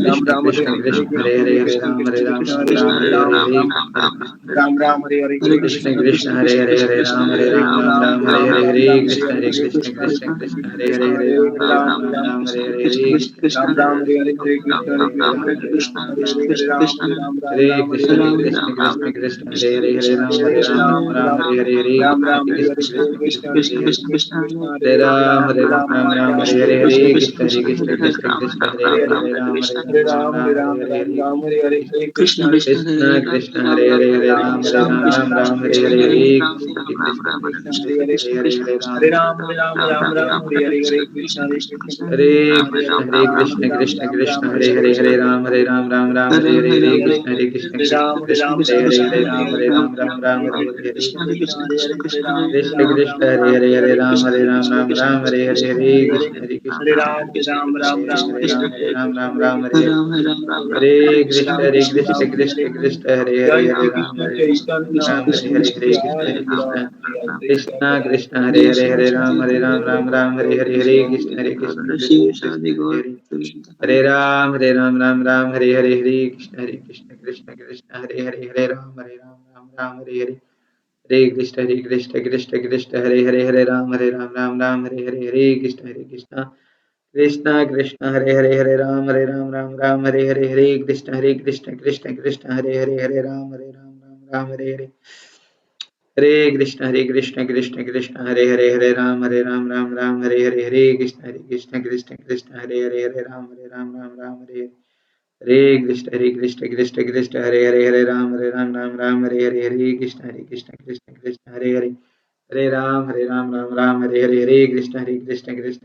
कृष्ण कृष्ण हरे हरे हरे राम हरे राम राम राम हरे हरे हरे राम राम हरे हरे कृष्ण कृष्ण हरे हरे हरे राम हरे राम राम राम हरे हरे हरे कृष्ण हरे कृष्ण कृष्ण कृष्ण हरे हरे हरे राम हरे राम राम राम हरे हरे हरे राम राम हरे हरे हरे कृष्ण हरे कृष्ण हरे हरे हरे राम हरे राम राम हरे राम कृष्ण हरे कृष्ण कृष्ण कृष्ण हरे हरे हरे राम हरे राम राम राम हरे हरे हरे राम कृष्ण राम हरे हरे कृष्ण हरे कृष्ण कृष्ण हरे कृष्ण कृष्ण कृष्ण हरे हरे हरे राम राम राम हरे हरे हरे कृष्ण हरे कृष्ण कृष्ण कृष्ण हरे हरे हरे राम हरे हरे राम राम राम हरे राम हरे राम हरे राम हरे राम हरे हरे हरे कृष्ण हरे कृष्ण कृष्ण हरे हरे हरे राम हरे राम राम राम हरे हरे हरे कृष्ण हरे कृष्ण कृष्ण कृष्ण हरे हरे हरे राम हरे राम राम राम हरे हरे हरे कृष्ण हरे कृष्ण हरे कृष्ण हरे कृष्ण हरे हरे राम हरे कृष्ण राम कृष्ण राम राम कृष्ण हरे हरे हरे हरे राम राम राम हरे हरे हरे हरे कृष्ण हरे कृष्ण हरे कृष्ण राम हरे कृष्ण राम हरे राम हरे राम हरे हरे हरे राम राम राम हरे हरे हरे कृष्ण कृष्ण हरे हरे हरे राम हरे कृष्ण राम कृष्ण राम हरे राम हरे हरे हरे हरे राम हरे कृष्ण राम राम कृष्ण राम हरे हरे कृष्ण हरे हरे हरे कृष्ण हरे हरे कृष्ण राम कृष्ण कृष्ण राम हरे राम हरे हरे हरे हरे राम कृष्ण राम हरे राम हरे कृष्ण हरे हरे हरे हरे कृष्ण राम हरे राम कृष्ण हरे कृष्ण हरे कृष्ण हरे हरे जय हरे श्री राम कृष्ण हरे चैतन्य राम हरे प्रभु हरे हरे कृष्ण हरे नित्यानंद कृष्ण श्री अद्वैत कृष्ण गदाधर हरे हरे श्री हरे वासुदेव राम राम हरे हरे हरे कृष्ण कृष्ण हरे हरे हरे राम राम हरे हरे कृष्ण कृष्ण हरे राम राम हरे हरे हरे कृष्ण कृष्ण कृष्ण हरे हरे राम राम राम हरे हरे हरे कृष्ण कृष्ण कृष्ण हरे हरे हरे राम राम राम हरे हरे हरे कृष्ण कृष्ण कृष्ण हरे हरे राम राम हरे हरे हरे कृष्ण कृष्ण हरे राम राम हरे कृष्ण कृष्ण हरे राम हरे कृष्ण हरे राम हरे कृष्ण हरे राम हरे कृष्ण कृष्ण हरे राम हरे कृष्ण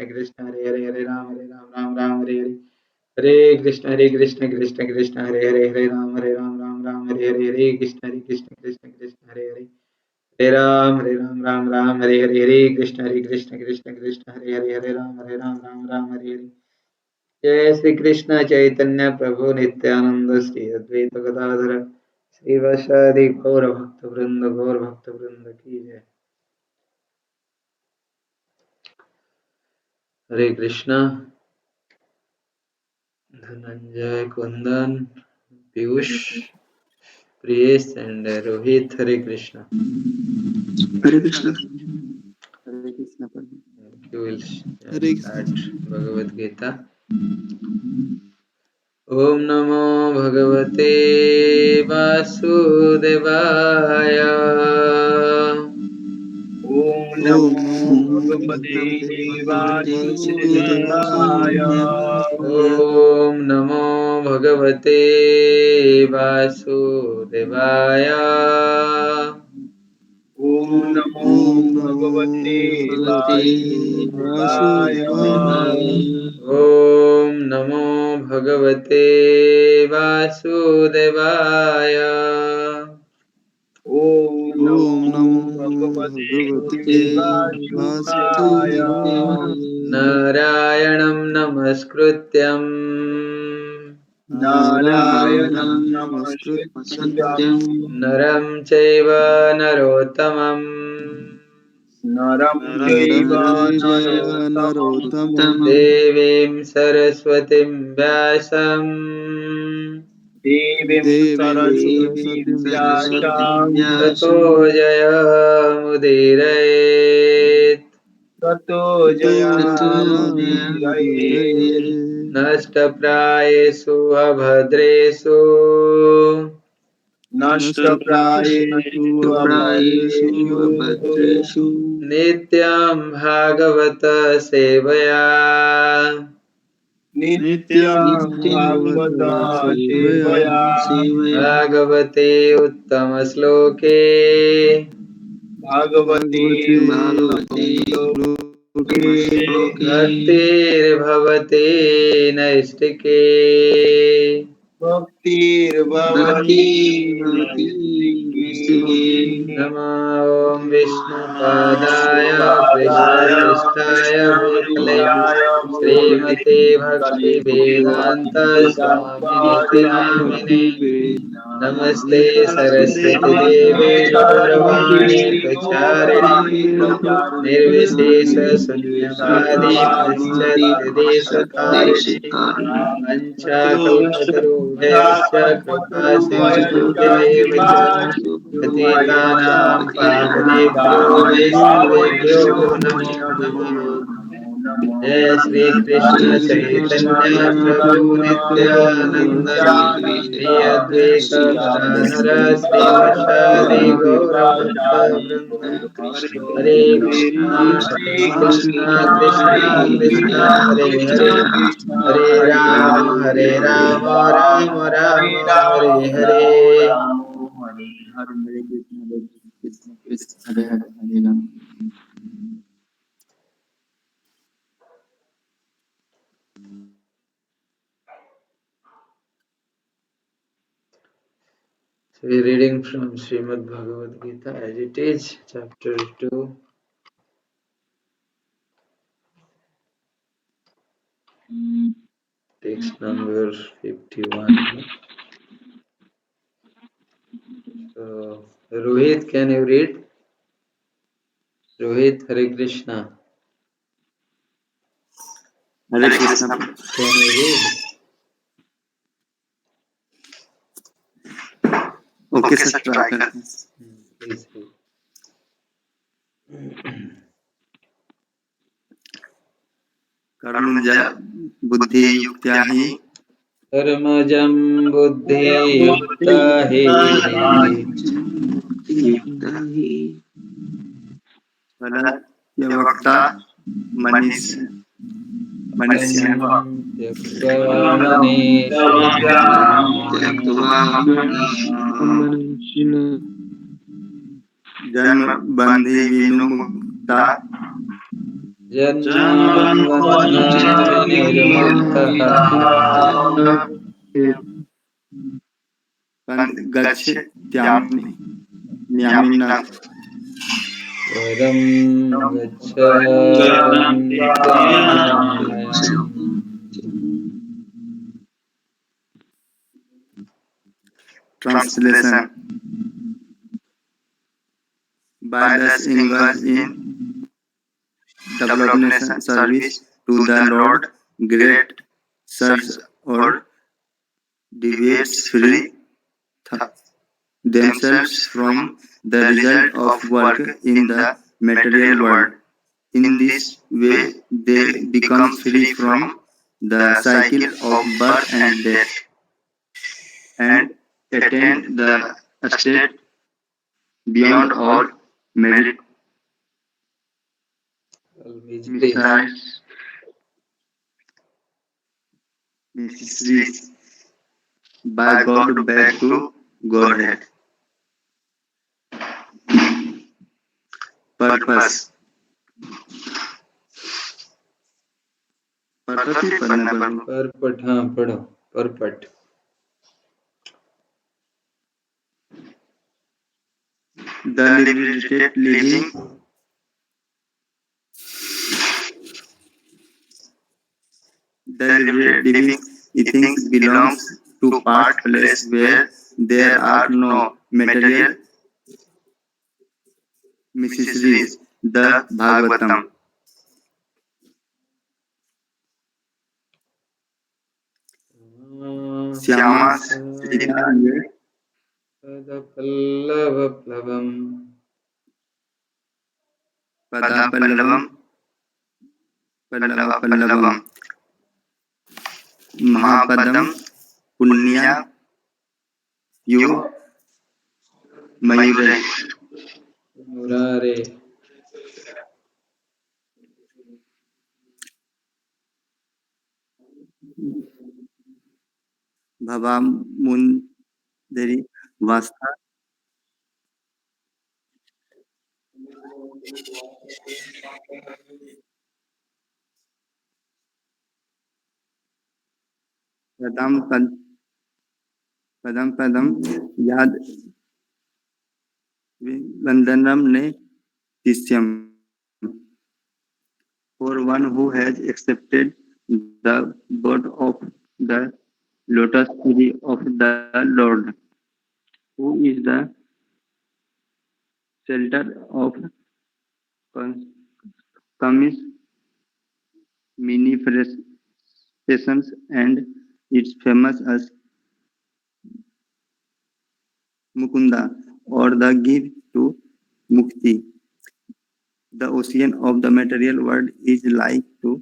कृष्ण हरे राम हरे कृष्ण कृष्ण हरे हरे कृष्ण कृष्ण हरे राम हरे हरे जय श्री कृष्ण चैतन्य प्रभु नित्यानंद श्री अद्वैत गदाधर श्रीवासादि गौर भक्त वृंद की जय। हरे कृष्णा। धनंजय, कुंदन, पीयूष, प्रियेश एंड रोहित, हरे कृष्णा। हरे कृष्ण। हरे कृष्ण प्रभु। You will Hare start Bhagavad Gita. ओम नमो भगवते वासुदेवाय। ओम ओम नमो नमो भगवते भगवते वासुदेवाय। ओम नमो भगवते वासुदेवाय। ओम नमो ओम नमो भगवते भगवते वासुदेवाय। वासुदेवाय। ओम नमो भगवते वासुदेवाय। ओम ओम नमो नमो भगवते भगवते वासुदेवाय। वासुदेवाय। नारायणं नमस्कृत्यं नारायणं नारायणं नमस्कृत्य नमस्कृत्यं नरं चैव नरोत्तमं नरं नरं चैव चैव नरोत्तमं नरोत्तमं देवीं सरस्वतीं व्यासं देवीं देवीं सरस्वतीं सरस्वतीं व्यासां ततो व्यासं जयमुदीरयेत्। ततो ततो जयामुदीरये। जयमुदीरये। नष्टप्रायेषु अभद्रेषु नष्टप्रायेषु नष्टप्रायेषु अभद्रेषु अभद्रेषु अभद्रेषु नित्यं भागवत सेवया नित्यं नित्यं भागवत भगवत सेवया सेवया भागवते उत्तमश्लोके भगवते भगवते उत्तमश्लोके उत्तमश्लोके भक्तिर्भवते नैष्टिके भक्तिर्भवति भक्तिर्भवति नैष्ठिकी। नैष्ठिके। नमो ॐ विष्णुपादाय पादाय कृष्णपृष्ठाय भूतले कृष्णपृष्ठाय भूतले श्रीमते तले भक्तिवेदान्त स्वामिनिति नामिने नमस्ते नमस्ते सरस्वती देवे सरस्वती गौरवाणी प्रचारिणे गौरवाणी निर्विशेष शून्यवादी पाश्चात्य देशतारिणे देशकारिणे वञ्चाकल्पतरुभ्यश्च कृपा सिन्धुभ्येव च पतितानां पावनेभ्यो वैष्णवेभ्यो नमो नमः। जय श्री कृष्ण चैतन्य प्रभु नित्यानंद श्री अद्वैत गदाधर श्रीवासादि गौर भक्त वृंद हरे Krishna Krishna Krishna Hare Hare Hare Ram Ram Ram Hare Hare. Hare Hare Krishna Krishna Hare Hare Hare Ram. So we are reading from Srimad Bhagavad Gita as it is, chapter 2. Text number 51. So, Rohit, can you read? Rohit, Hare Krishna. Hare Krishna. Can you read? Okay sir, try करते हैं। Please read. कर्मज बुद्धियुक्त्या हि कर्मजं बुद्धियुक्ता हि फलत्यवक्ता मनुष्य त्यक्त्वा मनीषिणः जन्म बंधि विमुक्ता जन्मबन्धविनिर्मुक्तः गच्छत्यामिन्नः परं गच्छन्त्यमूढमयम् Translation. By thus engaged in development service to the Lord, great souls or deviates free themselves from the result of work in the material world. In this way, they become free from the cycle of birth and death and attain the state beyond all merit. Mysteries by God back to Godhead. Purpose. पर्पट ही पढ़ना पड़ेगा। Purport, हाँ पढ़ो, purport. The liberated living things belongs to part place where there are no material mysteries. The Bhagavatam. श्यामा पदपल्लवप्लवम् पल्लवम् महापदम पुण्या यो मयूरे मुरारे भवामुंदरी वास्ता पदम याद वंदनम ने तिस्यम. For one who has accepted the birth of the lotus feet of the Lord, who is the shelter of Kami's manifestations and it's famous as Mukunda or the gift to Mukti. The ocean of the material world is like to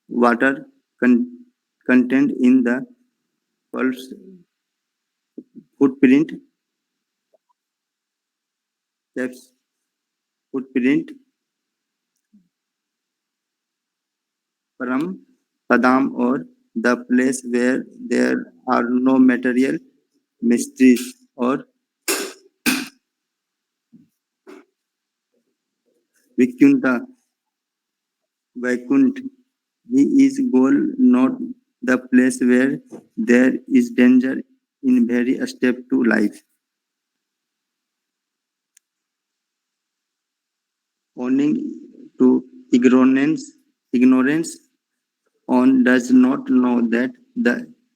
water contained in the pulse footprint Param Padam or the place where there are no material mysteries or Vaikunt. He is goal, not the place where there is danger in very step to life. Owning to ignorance on does not know that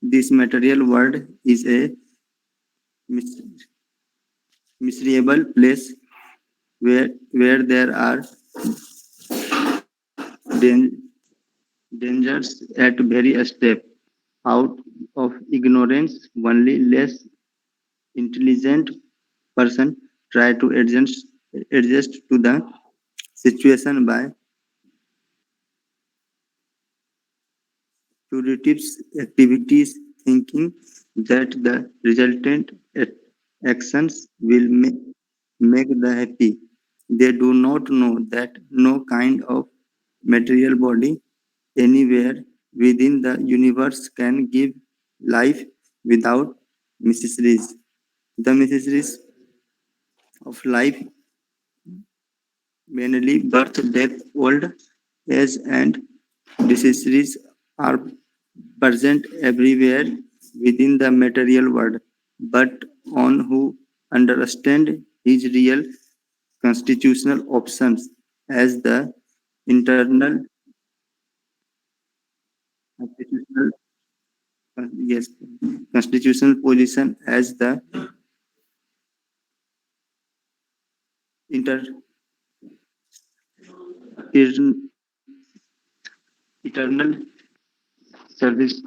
this material world is a miserable place where there are dangers at very step. Out of ignorance, only less intelligent person try to adjust to the situation by curative activities, thinking that the resultant actions will make the happy. They do not know that no kind of material body anywhere within the universe can give life without necessities. The necessities of life, mainly birth, death, old age, and diseases, are present everywhere within the material world, but on who understand his real constitutional options as the internal constitutional yes constitutional position as the inter etern- eternal service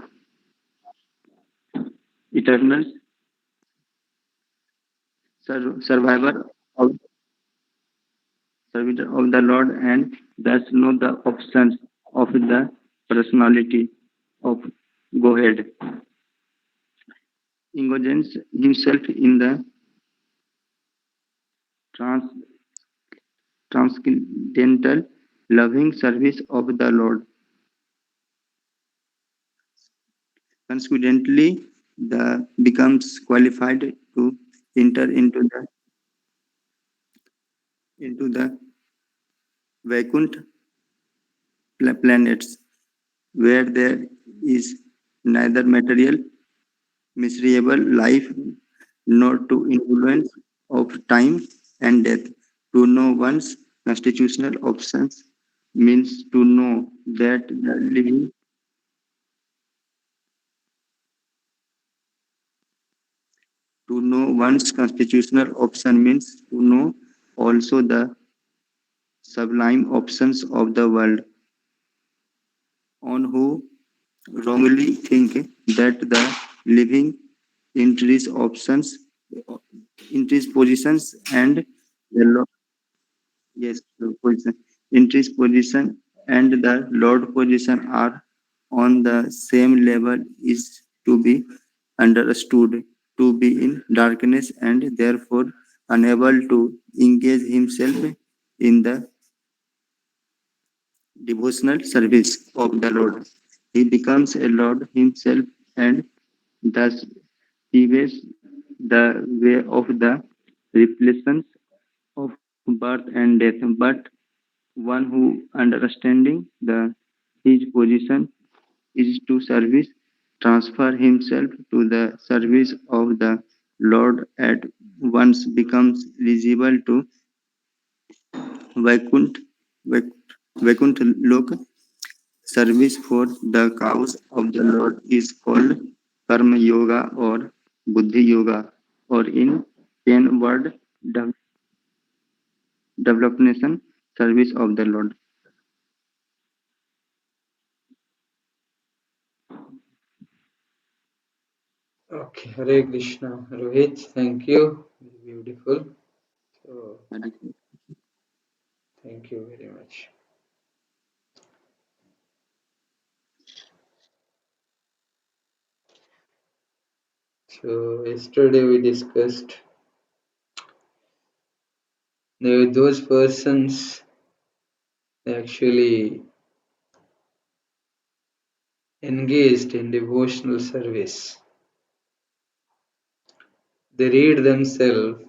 eternal survivor of servitor of the Lord, and thus know the options of the personality of Godhead. Engages himself in the trans- transcendental loving service of the Lord. Consequently, the becomes qualified to enter into the Vaikunt planets, where there is neither material miserable life nor to influence of time and death. To know one's constitutional options means to know that the living to know one's constitutional option means to know also the sublime options of the world, on who wrongly think that the living increase options increase positions and the yes the position increase position and the lord position are on the same level is to be understood to be in darkness and therefore unable to engage himself in the devotional service of the Lord. He becomes a Lord himself and thus paves the way of the replacement of birth and death. But one who understanding the his position is to service, transfer himself to the service of the Lord at once becomes eligible to Vaikunt, Vaik- Vaikunt Lok. Service for the cause of the Lord is called Karma Yoga or Buddhi Yoga, or in plain word, development service of the Lord. Okay, Hare Krishna. Rohit, thank you. Beautiful. So, thank you very much. So, yesterday we discussed those persons actually engaged in devotional service. They rid themselves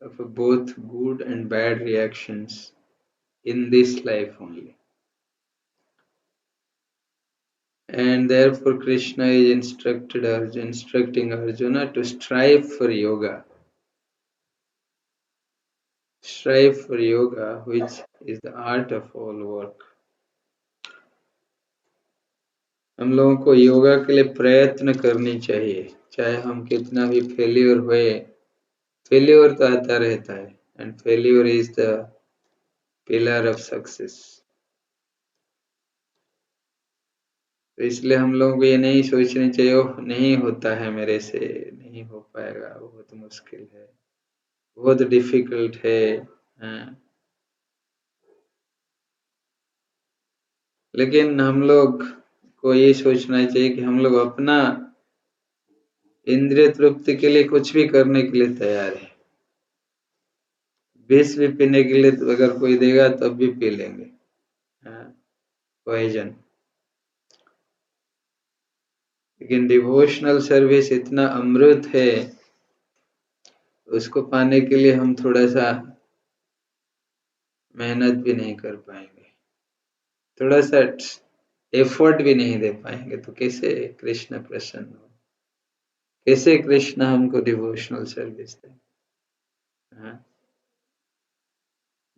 of both good and bad reactions in this life only. And therefore Krishna is instructing Arjuna to strive for yoga. Strive for yoga, which is the art of all work. हम लोगों को योगा के लिए प्रयत्न करनी चाहिए, चाहे हम कितना भी फेल्योर हुए. फेल्योर तो आता रहता है, and failure is the pillar of success. तो इसलिए हम लोगों को ये नहीं सोचना चाहिए ओह नहीं होता है मेरे से, नहीं हो पाएगा, बहुत मुश्किल है, बहुत डिफिकल्ट है. हाँ. लेकिन हम लोग को ये सोचना चाहिए कि हम लोग अपना इंद्रिय तृप्ति के लिए कुछ भी करने के लिए तैयार है। विष भी पीने के लिए तो अगर कोई देगा तब भी पी लेंगे, पॉइजन। लेकिन डिवोशनल सर्विस इतना अमृत है, उसको पाने के लिए हम थोड़ा सा मेहनत भी नहीं कर पाएंगे, थोड़ा सा एफर्ट भी नहीं दे पाएंगे, तो कैसे कृष्ण प्रसन्न हो, कैसे कृष्ण हमको डिवोशनल सर्विस दे?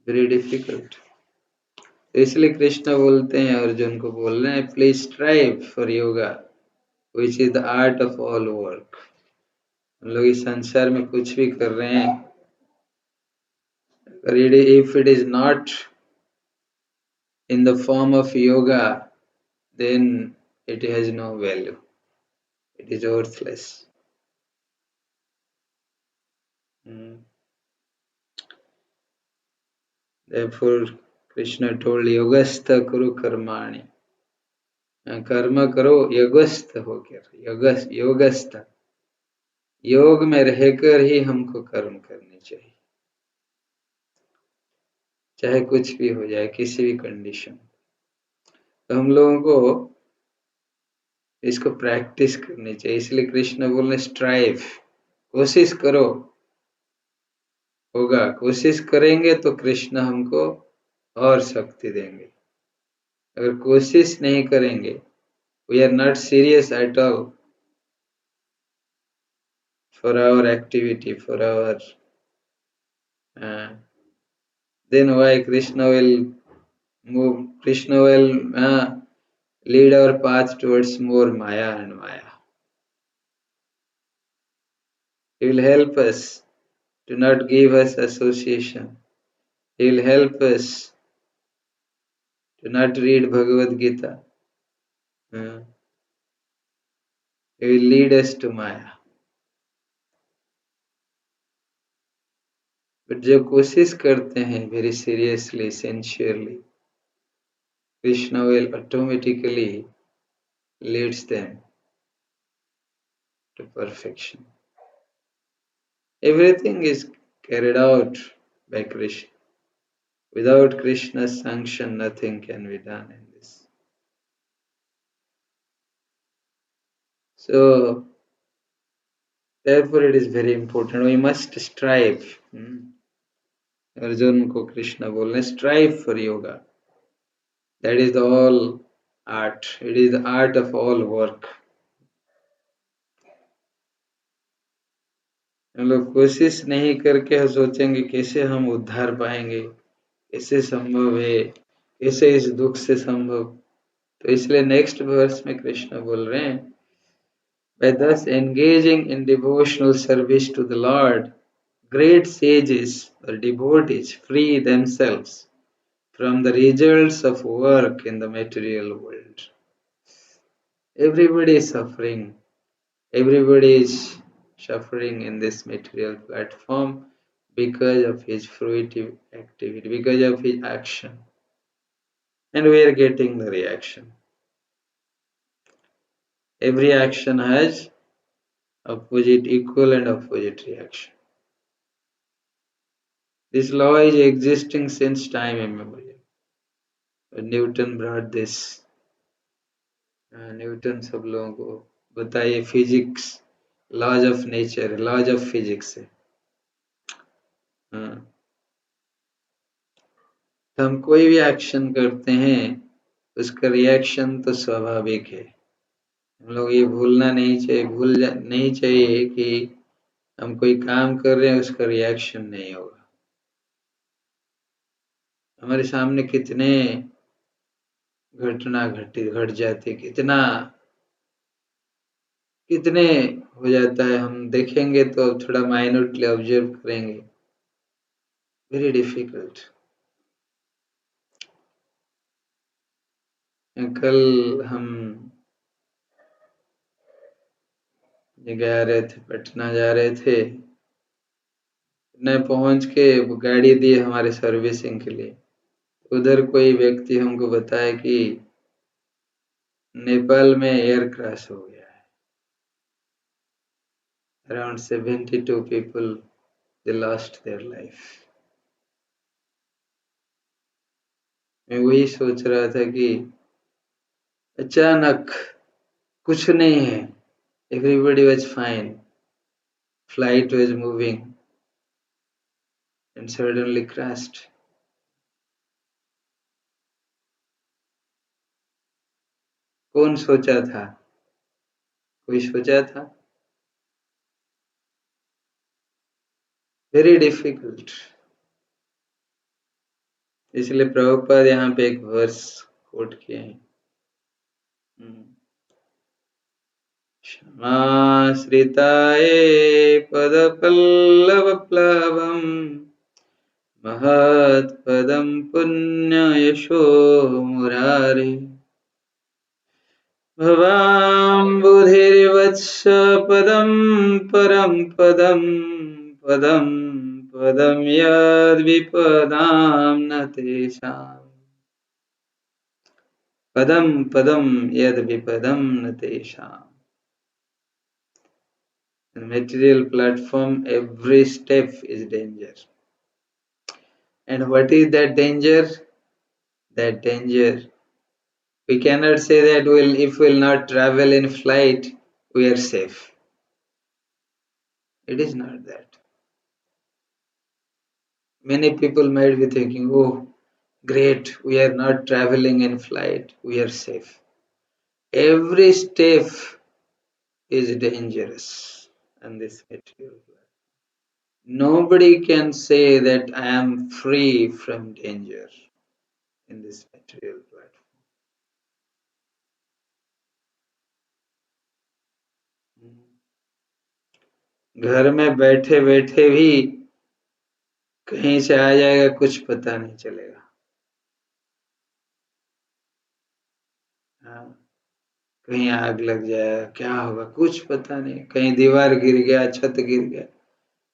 Very difficult. इसलिए कृष्ण बोलते हैं अर्जुन को, बोल रहे हैं please strive for yoga which is the art of all work. हम लोग इस संसार में कुछ भी कर रहे हैं, if it is not in the form of yoga, then it has no value, it is worthless. Therefore Krishna told yogastha kuru karmani, कर्म करो योगस्थ होकर, योगस्थ, योग में रहकर ही हमको कर्म करने चाहिए, चाहे कुछ भी हो जाए, किसी भी कंडीशन। तो हम लोगों को इसको प्रैक्टिस करनी चाहिए। इसलिए कृष्ण बोल रहे स्ट्राइव, कोशिश करो, होगा। कोशिश करेंगे तो कृष्ण हमको और शक्ति देंगे। अगर कोशिश नहीं करेंगे, we are not serious at all for our activity, for our then why Krishna will lead our path towards more Maya and Maya. He will help us to not give us association. He will help us to not read Bhagavad Gita. He will lead us to Maya. But जब कोशिश करते हैं very seriously, sincerely, Krishna will automatically leads them to perfection. Everything is carried out by Krishna. Without Krishna's sanction, nothing can be done in this. So, therefore it is very important. We must strive. Arjun ko Krishna bolne, strive for yoga. That is the all art. It is the art of all work. हम लोग कोशिश नहीं करके हम सोचेंगे कैसे हम उद्धार पाएंगे, कैसे संभव है, कैसे इस दुख से संभव। तो इसलिए नेक्स्ट वर्स में कृष्ण बोल रहे हैं, by thus engaging in devotional service to the Lord, great sages or devotees free themselves from the results of work in the material world. Everybody is suffering. Everybody is suffering in this material platform because of his fruitive activity, because of his action. And we are getting the reaction. Every action has opposite, equal and opposite reaction. This law is existing since time immemorial. Newton brought this. Newton सब लोगों को बताइए physics, laws of nature, laws of physics है। तो हम कोई भी action करते हैं, उसका रिएक्शन तो स्वाभाविक है। हम लोग ये भूलना नहीं चाहिए, नहीं चाहिए कि हम कोई काम कर रहे हैं, उसका रिएक्शन नहीं होगा। हमारे सामने कितने घटना घट जाती, कितने हो जाता है, हम देखेंगे तो थोड़ा माइन्यूटली ऑब्जर्व करेंगे, वेरी डिफिकल्ट। कल हम जा रहे थे, पटना जा रहे थे, न पहुंच के गाड़ी दी हमारे सर्विसिंग के लिए, उधर कोई व्यक्ति हमको बताया कि नेपाल में एयर क्रैश हो गया है। Around 72 people they lost their life। मैं वही सोच रहा था कि अचानक कुछ नहीं है, everybody was fine, flight was moving and suddenly crashed। कौन सोचा था? कोई सोचा था? Very difficult. इसलिए प्रभुपाद यहाँ पे एक वर्स कोट किए हैं। क्षमाश्रिताय पदपल्लवप्लवम् महत्पदं पुण्ययशो मुरारे भवाम्बुधिर्वत्स पदं परं पदं पदं पदं यद्विपदां न तेषाम् पदं पदं यद्विपदं न तेषाम्। In material platform, every step is danger. And what is that danger? That danger, we cannot say that if we'll not travel in flight, we are safe. It is not that. Many people might be thinking, oh, great, we are not traveling in flight, we are safe. Every step is dangerous on this material platform. Nobody can say that I am free from danger in this material platform. घर में बैठे बैठे भी कहीं से आ जाएगा, कुछ पता नहीं चलेगा। हाँ, कहीं आग लग जाएगा, क्या होगा कुछ पता नहीं, कहीं दीवार गिर गया, छत गिर गया,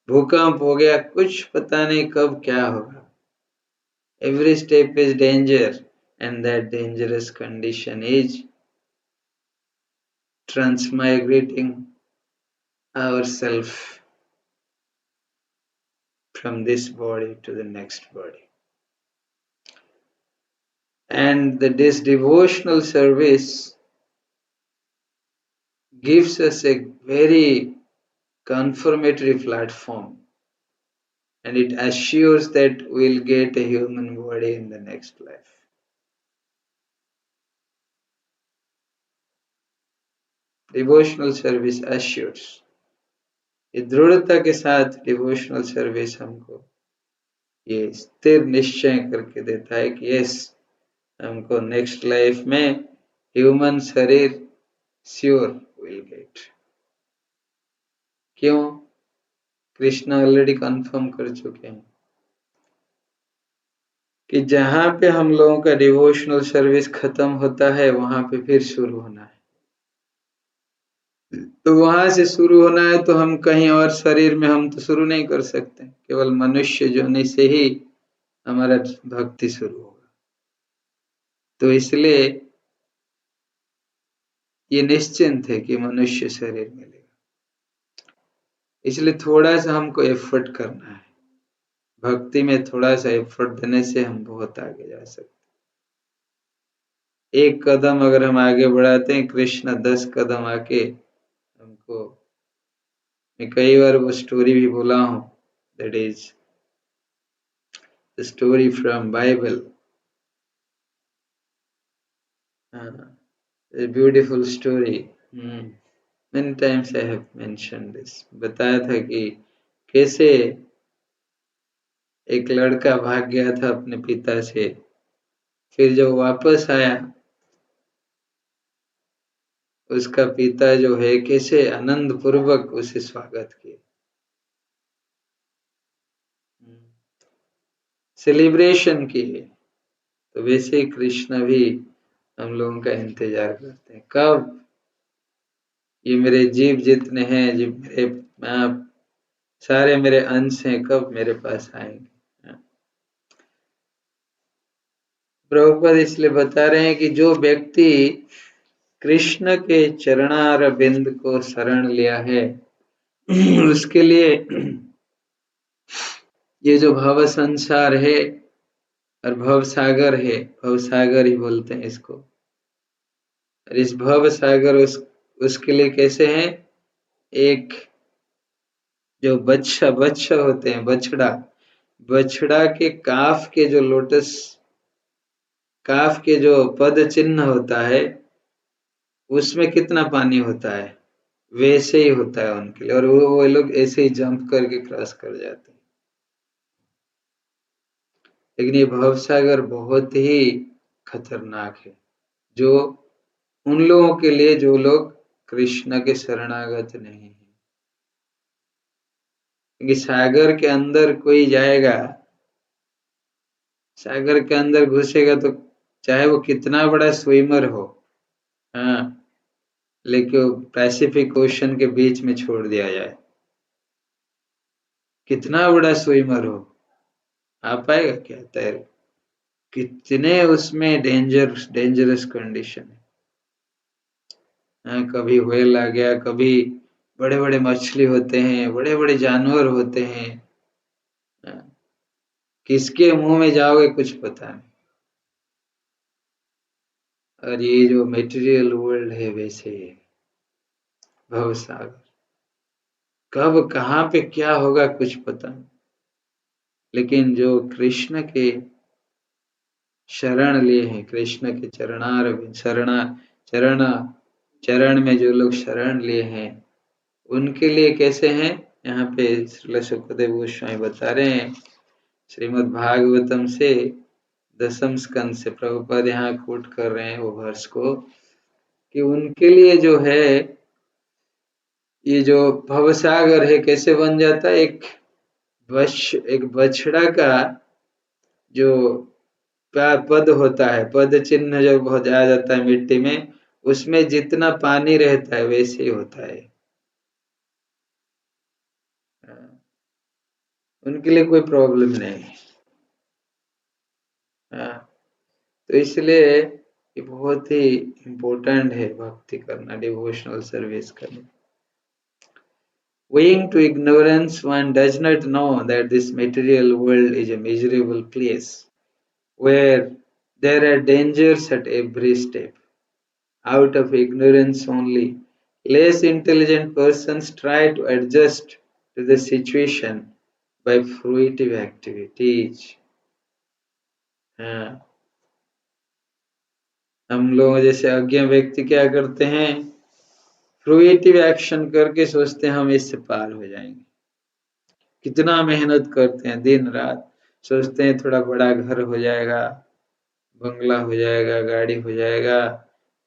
भूकंप हो गया, कुछ पता नहीं कब क्या होगा। Every step is danger, and that dangerous condition is transmigrating ourselves from this body to the next body. And this devotional service gives us a very confirmatory platform, and it assures that we'll get a human body in the next life. Devotional service assures, ये दृढ़ता के साथ devotional service हमको ये स्थिर निश्चय करके देता है कि यस, हमको नेक्स्ट लाइफ में ह्यूमन शरीर श्योर विल गेट। क्यों? कृष्ण ऑलरेडी कंफर्म कर चुके हैं कि जहां पे हम लोगों का डिवोशनल सर्विस खत्म होता है, वहां पे फिर शुरू होना है। तो वहां से शुरू होना है तो हम कहीं और शरीर में हम तो शुरू नहीं कर सकते, केवल मनुष्य योनि से ही हमारा भक्ति शुरू होगा। तो इसलिए ये निश्चिंत है कि मनुष्य शरीर मिलेगा। इसलिए थोड़ा सा हमको एफर्ट करना है, भक्ति में थोड़ा सा एफर्ट देने से हम बहुत आगे जा सकते। एक कदम अगर हम आगे बढ़ाते हैं, कृष्ण 10 कदम आके हमको, मैं कई बार वो स्टोरी भी बोला हूँ, that is the story from Bible, a beautiful story। many times I have mentioned this। बताया था कि कैसे एक लड़का भाग गया था अपने पिता से, फिर जब वापस आया, उसका पिता जो है कैसे आनंद पूर्वक उसे स्वागत किए, सेलिब्रेशन किए। तो वैसे ही कृष्ण भी हम लोगों का इंतजार करते हैं, कब ये मेरे जीव जितने हैं, जीव मेरे सारे मेरे अंश हैं, कब मेरे पास आएंगे। प्रभुपाद इसलिए बता रहे हैं कि जो व्यक्ति कृष्ण के चरणारविंद को शरण लिया है उसके लिए ये जो भव संसार है और भव सागर है, भव सागर ही बोलते हैं इसको, और इस भव सागर उसके लिए कैसे है, एक जो बच्चा होते हैं, बछड़ा के काफ के जो लोटस, काफ के जो पद चिन्ह होता है उसमें कितना पानी होता है, वैसे ही होता है उनके लिए, और वो लोग ऐसे ही जंप करके क्रॉस कर जाते हैं। लेकिन ये भवसागर बहुत ही खतरनाक है, जो उन लोगों के लिए जो लोग कृष्ण के शरणागत नहीं है। क्योंकि सागर के अंदर कोई जाएगा, सागर के अंदर घुसेगा तो चाहे वो कितना बड़ा स्विमर हो, हाँ, लेकिन पैसिफिक ओशन के बीच में छोड़ दिया जाए, कितना बड़ा स्विमर हो, आ पाएगा क्या तैर? कितने उसमें डेंजरस कंडीशन है। कभी व्हेल आ गया, कभी बड़े बड़े मछली होते हैं, बड़े बड़े जानवर होते हैं, किसके मुंह में जाओगे कुछ पता नहीं। और ये जो मेटीरियल वर्ल्ड है वैसे ही है, भवसागर, कब कहाँ पे क्या होगा कुछ पता नहीं। लेकिन जो कृष्ण के शरण लिए हैं, कृष्ण के चरण में जो लोग शरण लिए हैं उनके लिए कैसे हैं, यहाँ पे श्रील सुखदेव गोस्वामी बता रहे हैं श्रीमद् भागवतम से 10वें स्कंद से, प्रभुपाद यहाँ कोट कर रहे हैं वो वर्ष को, कि उनके लिए जो है ये जो भवसागर है कैसे बन जाता है, एक बछड़ा का जो पद होता है, पद चिन्ह जब हो जाता है मिट्टी में, उसमें जितना पानी रहता है वैसे ही होता है। उनके लिए कोई प्रॉब्लम नहीं है। तो इसलिए ये बहुत ही इम्पोर्टेंट है भक्ति करना, डिवोशनल सर्विस करना। Owing to ignorance, one does not know that this material world is a miserable place where there are dangers at every step. Out of ignorance only, less intelligent persons try to adjust to the situation by fruitive activities. हाँ, हम लोग जैसे अज्ञ व्यक्ति क्या करते हैं, fruitive action करके सोचते हैं हम इससे पार हो जाएंगे, कितना मेहनत करते हैं दिन रात, सोचते हैं थोड़ा बड़ा घर हो जाएगा, बंगला हो जाएगा, गाड़ी हो जाएगा,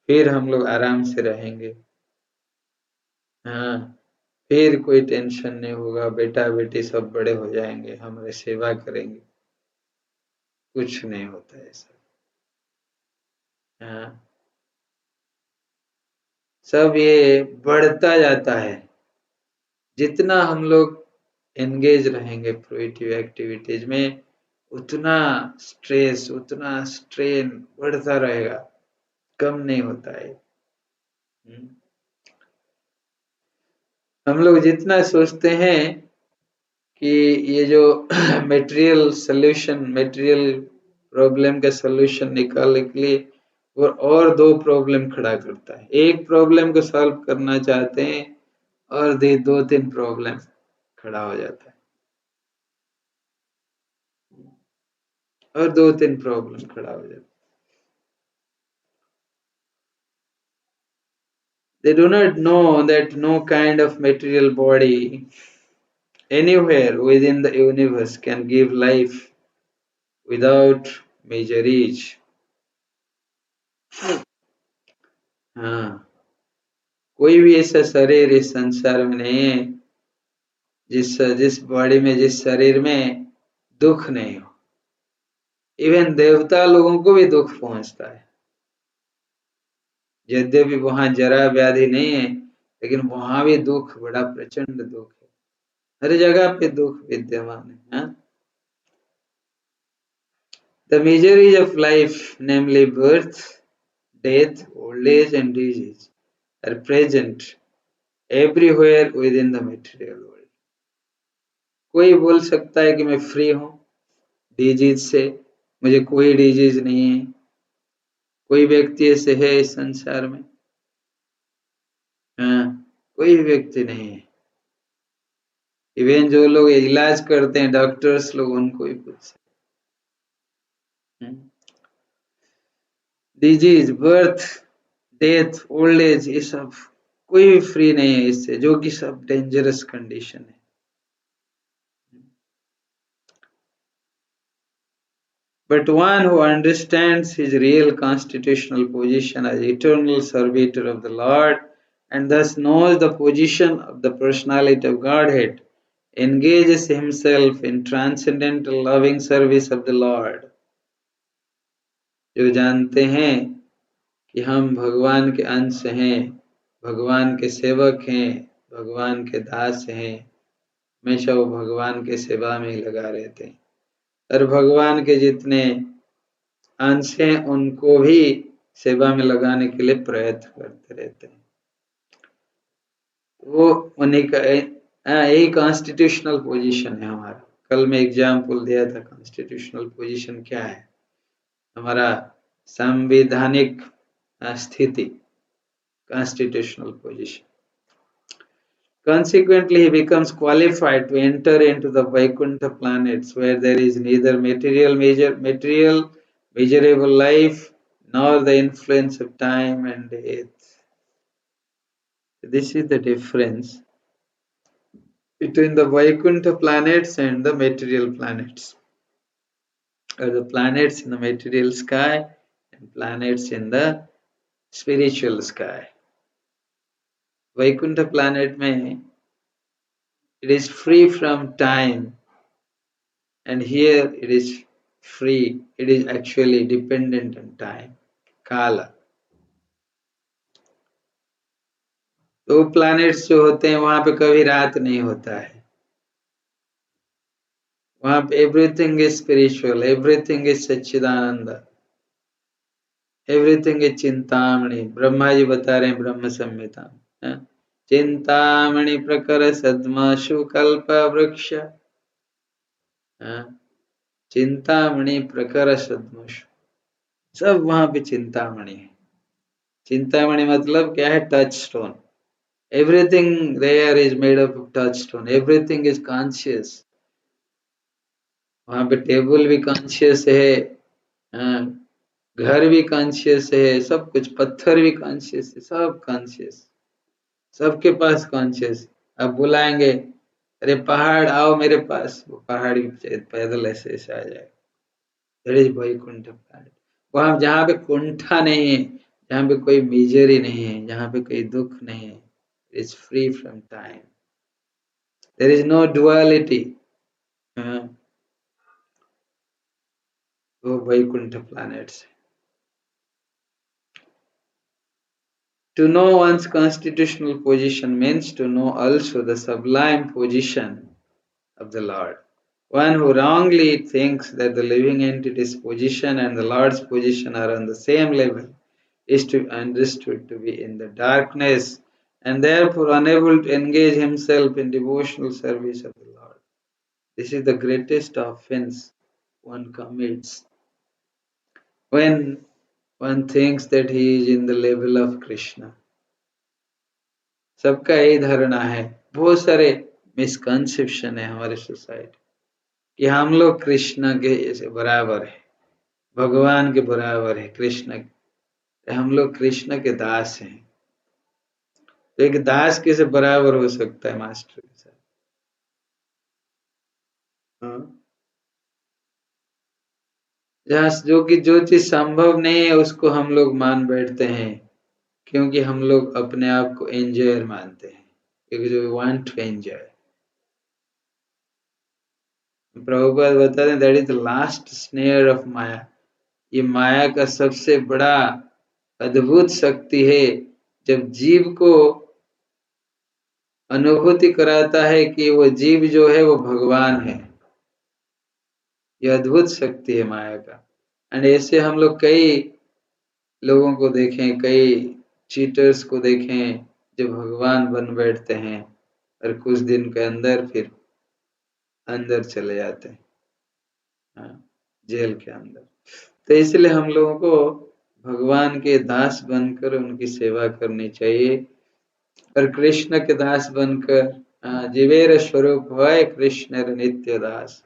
फिर हम लोग आराम से रहेंगे, हाँ, फिर कोई टेंशन नहीं होगा, बेटा बेटी सब बड़े हो जाएंगे, हमारी सेवा करेंगे। कुछ नहीं होता ऐसा, हाँ, सब ये बढ़ता जाता है। जितना हम लोग एंगेज रहेंगे फ्रूटिव एक्टिविटीज में, उतना स्ट्रेस, उतना स्ट्रेन बढ़ता रहेगा, कम नहीं होता है। हम लोग जितना सोचते हैं कि ये जो मटेरियल सॉल्यूशन, मटेरियल प्रॉब्लम का सॉल्यूशन निकालने के लिए वो और दो प्रॉब्लम खड़ा करता है, एक प्रॉब्लम को सॉल्व करना चाहते हैं और दो तीन प्रॉब्लम खड़ा हो जाता है, और दो तीन प्रॉब्लम खड़ा हो जाता है। They do not know that no kind of material body anywhere within the universe can give life without major age. हाँ, कोई भी ऐसा शरीर इस संसार में नहीं है जिस बॉडी में, जिस शरीर में दुख नहीं हो। इवन देवता लोगों को भी दुख पहुंचता है, यद्यपि वहां जरा व्याधि नहीं है, लेकिन वहां भी दुख, बड़ा प्रचंड दुख है, हर जगह पे दुख विद्यमान है, हाँ? The miseries of life, namely birth, death, old age and disease are present everywhere within the material world. कोई बोल सकता है कि मैं फ्री हूं डिजीज से, मुझे कोई डिजीज नहीं है? कोई व्यक्ति ऐसे है इस संसार में? हाँ, कोई व्यक्ति नहीं है। इवन जो लोग इलाज करते हैं डॉक्टर्स लोग, उनको ही पूछ सकते। Disease, birth, death, old age, ये सब कोई भी फ्री नहीं है इससे, जो कि सब डेंजरस कंडीशन है। But one who understands his real constitutional position as eternal servitor of the Lord and thus knows the position of the personality of Godhead engages himself in transcendental loving service of the Lord. जो जानते हैं कि हम भगवान के अंश हैं, भगवान के सेवक हैं, भगवान के दास हैं, हमेशा वो भगवान के सेवा में ही लगा रहते हैं और भगवान के जितने अंश हैं उनको भी सेवा में लगाने के लिए प्रयत्न करते रहते हैं। वो उन्हीं का यही कॉन्स्टिट्यूशनल पोजीशन है हमारा। कल मैं एग्जाम्पल दिया था कॉन्स्टिट्यूशनल पोजीशन क्या है, हमारा संवैधानिक स्थिति, constitutional position. Consequently, he becomes qualified to enter into the Vaikuntha planets where there is neither measurable life nor the influence of time and death. This is the difference between the Vaikuntha planets and the material planets, or the planets in the material sky and planets in the spiritual sky. Vaikuntha planet mein it is free from time, and here it is free, it is actually dependent on time, kala. तो planets जो होते हैं वहां पे कभी रात नहीं होता है, वहां पे everything is spiritual, everything is सच्चिदानंद, एवरीथिंग इज चिंतामणि। ब्रह्मा जी बता रहे हैं ब्रह्म संहिता, चिंतामणि प्रकर सद्मशु कल्प वृक्ष, चिंतामणि प्रकर सद्मशु, सब वहां पे चिंतामणि है। चिंतामणि मतलब क्या है? Touch stone. Everything there is made up of touch stone, everything is conscious. वहां पे टेबल भी कॉन्शियस है, घर भी कॉन्शियस है, सब कुछ, पत्थर भी कॉन्शियस है, सब कॉन्शियस, सबके पास कॉन्शियस। अब बुलाएंगे, अरे पहाड़ आओ मेरे पास, वो पहाड़ पैदल ऐसे ऐसे आ जाएगा। That is Vaikuntha planet. वहां जहाँ पे कुंठा नहीं है, जहाँ पे कोई मिजरी नहीं है, जहाँ पे कोई दुख नहीं है, it is free from time, there is no duality. वो Vaikuntha planets. To know one's constitutional position means to know also the sublime position of the Lord. One who wrongly thinks that the living entity's position and the Lord's position are on the same level is to be understood to be in the darkness and therefore unable to engage himself in devotional service of the Lord. This is the greatest offense one commits when one thinks that he is in the level of Krishna. सबका यही धारणा है, बहुत सारे misconception है हमारे society कि हम लोग कृष्ण के बराबर है, भगवान के बराबर है, कृष्ण, हम लोग कृष्ण के दास हैं। तो एक दास कैसे बराबर हो सकता है मास्टर के साथ? जहाँ जो चीज संभव नहीं है उसको हम लोग मान बैठते हैं, क्योंकि हम लोग अपने आप को एंजॉयर मानते हैं, क्योंकि जो वांट टू एंजॉय। प्रभुपाद बताते हैं that is the last snare of maya. ये माया का सबसे बड़ा अद्भुत शक्ति है, जब जीव को अनुभूति कराता है कि वो जीव जो है वो भगवान है। ये अद्भुत शक्ति है माया का। एंड ऐसे हम लोग कई लोगों को देखें, कई चीटर्स को देखें जो भगवान बन बैठते हैं और कुछ दिन के अंदर फिर अंदर चले जाते हैं, हाँ, जेल के अंदर। तो इसलिए हम लोगों को भगवान के दास बनकर उनकी सेवा करनी चाहिए और कृष्ण के दास बनकर, जीवेर स्वरूप है कृष्ण नित्य दास,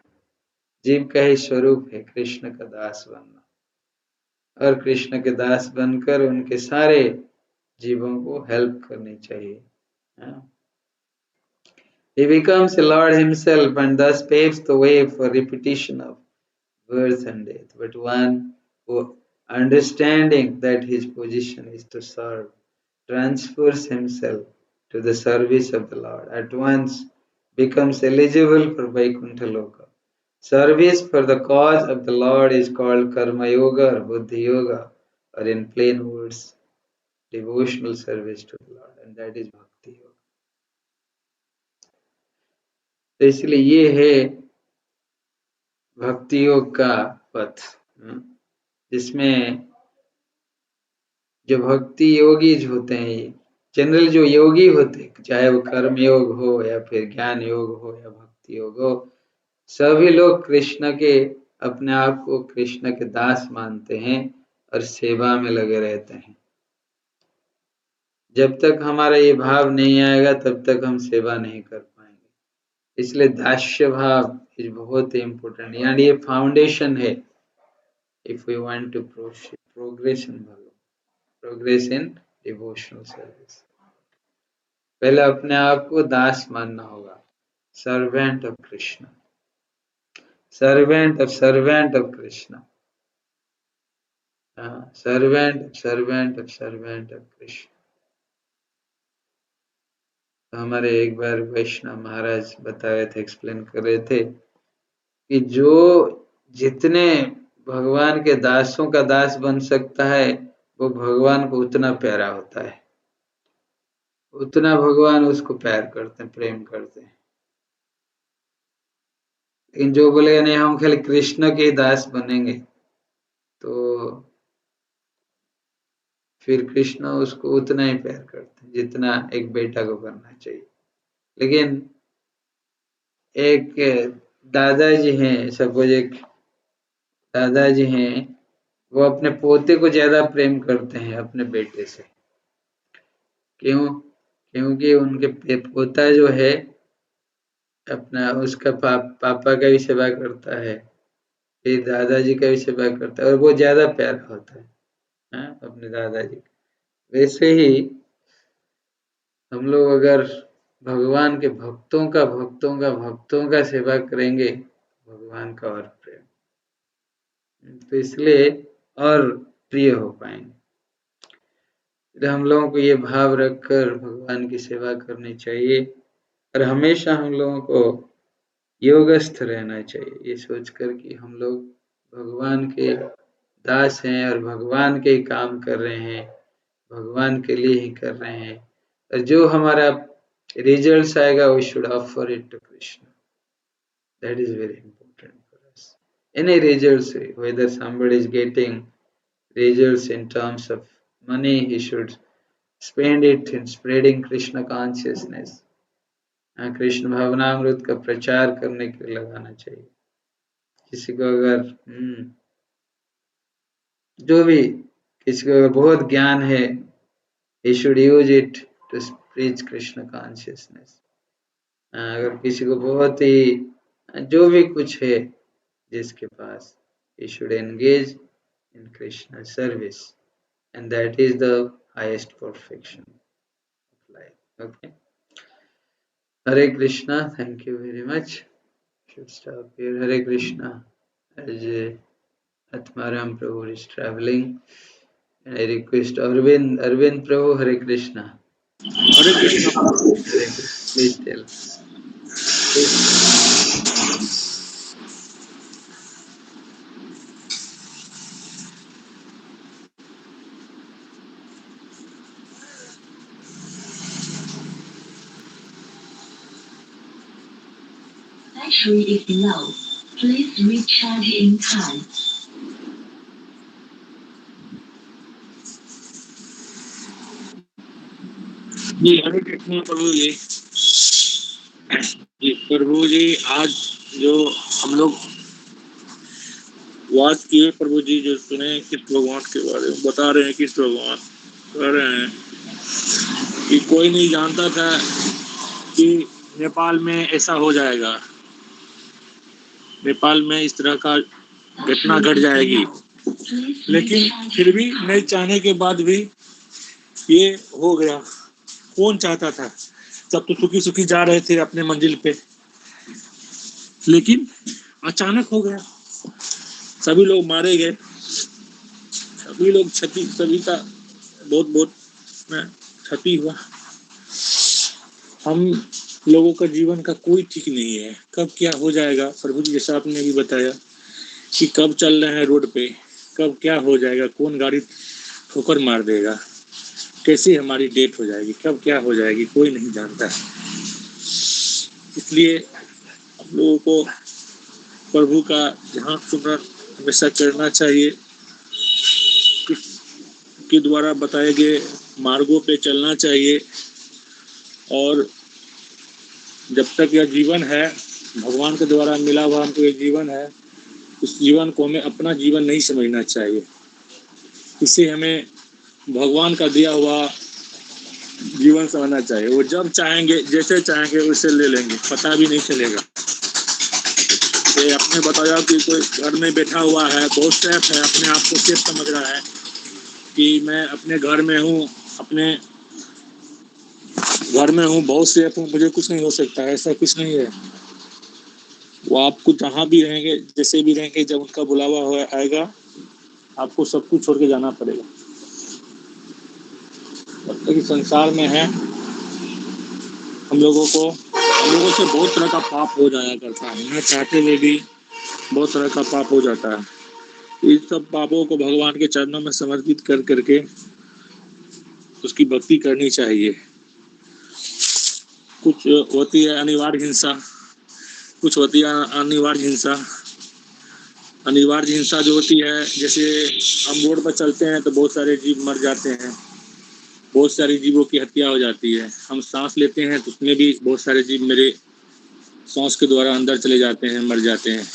जीव का ही स्वरूप है कृष्ण का दास बनना और कृष्ण के दास बनकर उनके सारे जीवों को हेल्प करनी चाहिए, हाँ। He becomes a Lord himself and thus paves the way for repetition of birth and death. But one who, understanding that his position is to serve, transfers himself to the service of the Lord, at once becomes eligible for Vaikuntha Loka. Service for the cause of the Lord is called Karma Yoga or Buddhi Yoga, or in plain words, devotional service to the Lord, and that is Bhakti Yoga. तो इसलिए ये है भक्ति योग का पथ, जिसमें जो भक्ति योगी होते हैं, जनरल जो योगी होते हैं, चाहे वो कर्म योग हो या फिर ज्ञान योग हो या भक्ति योग हो, सभी लोग कृष्ण के, अपने आप को कृष्ण के दास मानते हैं और सेवा में लगे रहते हैं। जब तक हमारा ये भाव नहीं आएगा तब तक हम सेवा नहीं कर पाएंगे। इसलिए दास्य भाव इज बहुत ही इम्पोर्टेंट, यानी ये फाउंडेशन है if we want to progress in devotional service। पहले अपने आप को दास मानना होगा, servant of Krishna, servant of Krishna, servant of Krishna. तो हमारे एक बार वैष्णव महाराज बता रहे थे, एक्सप्लेन कर रहे थे कि जो जितने भगवान के दासों का दास बन सकता है वो भगवान को उतना प्यारा होता है, उतना भगवान उसको प्यार करते हैं, प्रेम करते हैं। लेकिन जो बोलेगा नहीं हम खाली कृष्ण के दास बनेंगे, तो फिर कृष्ण उसको उतना ही प्यार करते हैं जितना एक बेटा को करना चाहिए। लेकिन एक दादाजी हैं, सपोज एक दादाजी हैं, वो अपने पोते को ज्यादा प्रेम करते हैं अपने बेटे से। क्यों? क्योंकि उनके पोता जो है अपना उसका पापा का भी सेवा करता है, फिर दादाजी का भी सेवा करता है और वो ज्यादा प्यारा होता है, हाँ, अपने दादाजी। वैसे ही हम लोग अगर भगवान के भक्तों का सेवा करेंगे, भगवान का और प्रेम, तो इसलिए और प्रिय हो पाएंगे। तो हम लोगों को ये भाव रखकर भगवान की सेवा करनी चाहिए और हमेशा हम लोगों को योगस्थ रहना चाहिए, ये सोचकर कि हम लोग भगवान के दास हैं और भगवान के ही काम कर रहे हैं, भगवान के लिए ही कर रहे हैं, और जो हमारा रिजल्ट्स आएगा we should offer it to Krishna. That is very important for us. Any results, whether somebody is getting results in terms of money, he should spend it in spreading Krishna consciousness. Krishna भावनामृत का प्रचार करने के लिए लगाना चाहिए। किसी को अगर जो भी किसी को अगर बहुत ज्ञान है, he should use it to preach Krishna consciousness. अगर किसी को बहुत ही जो भी कुछ है जिसके पास, he should engage in Krishna service, and that is the highest perfection of life. Okay. Hare Krishna. Thank you very much. Should stop here. Hare Krishna. As Atmaram Prabhu is traveling, and I request Arvind Prabhu, Hare Krishna. Hare Krishna. Hare Krishna. Please tell. Battery is low. Please recharge in time. जी हरे कृष्ण प्रभु जी। जी प्रभु जी, आज जो हम लोग वाद किए प्रभु जी, जो सुने कृष्ण भगवान के बारे में बता रहे हैं, कृष्ण भगवान कह रहे हैं कि कोई नहीं जानता था कि नेपाल में ऐसा हो जाएगा, नेपाल में इस तरह का घटना घट जाएगी, लेकिन फिर भी नहीं चाहने के बाद भी ये हो गया। कौन चाहता था? सब तो सुखी सुखी जा रहे थे अपने मंजिल पे, लेकिन अचानक हो गया। सभी लोग मारे गए, सभी लोग सभी का बहुत बहुत क्षति हुआ। हम लोगों का जीवन का कोई ठीक नहीं है, कब क्या हो जाएगा। प्रभु जी जैसा आपने भी बताया कि कब चल रहे हैं रोड पे, कब क्या हो जाएगा, कौन गाड़ी ठोकर मार देगा, कैसे हमारी डेट हो जाएगी, कब क्या हो जाएगी, कोई नहीं जानता। इसलिए हम लोगों को प्रभु का ध्यान सुमरन हमेशा करना चाहिए, के द्वारा बताए गए मार्गों पे चलना चाहिए। और जब तक यह जीवन है, भगवान के द्वारा मिला हुआ हमको ये जीवन है, उस जीवन को हमें अपना जीवन नहीं समझना चाहिए। इसे हमें भगवान का दिया हुआ जीवन समझना चाहिए। वो जब चाहेंगे, जैसे चाहेंगे उसे ले लेंगे, पता भी नहीं चलेगा। ये आपने बताया कि कोई घर में बैठा हुआ है, बहुत सेफ है, अपने आप को सेफ समझ रहा है कि मैं अपने घर में हूँ, अपने घर में हूँ, बहुत सेफ हूँ, मुझे कुछ नहीं हो सकता है। ऐसा कुछ नहीं है। वो आपको जहाँ भी रहेंगे, जैसे भी रहेंगे, जब उनका बुलावा हो आएगा, आपको सब कुछ छोड़ के जाना पड़ेगा। तब तक इस संसार में है, हम लोगों से बहुत तरह का पाप हो जाया करता है, न चाहते हुए भी बहुत तरह का पाप हो जाता है। इन सब पापों को भगवान के चरणों में समर्पित कर करके उसकी भक्ति करनी चाहिए। कुछ होती है अनिवार्य हिंसा, कुछ होती है अनिवार्य हिंसा। अनिवार्य हिंसा जो होती है, जैसे हम रोड पर चलते हैं तो बहुत सारे जीव मर जाते हैं, बहुत सारी जीवों की हत्या हो जाती है। हम सांस लेते हैं तो उसमें भी बहुत सारे जीव मेरे सांस के द्वारा अंदर चले जाते हैं, मर जाते हैं।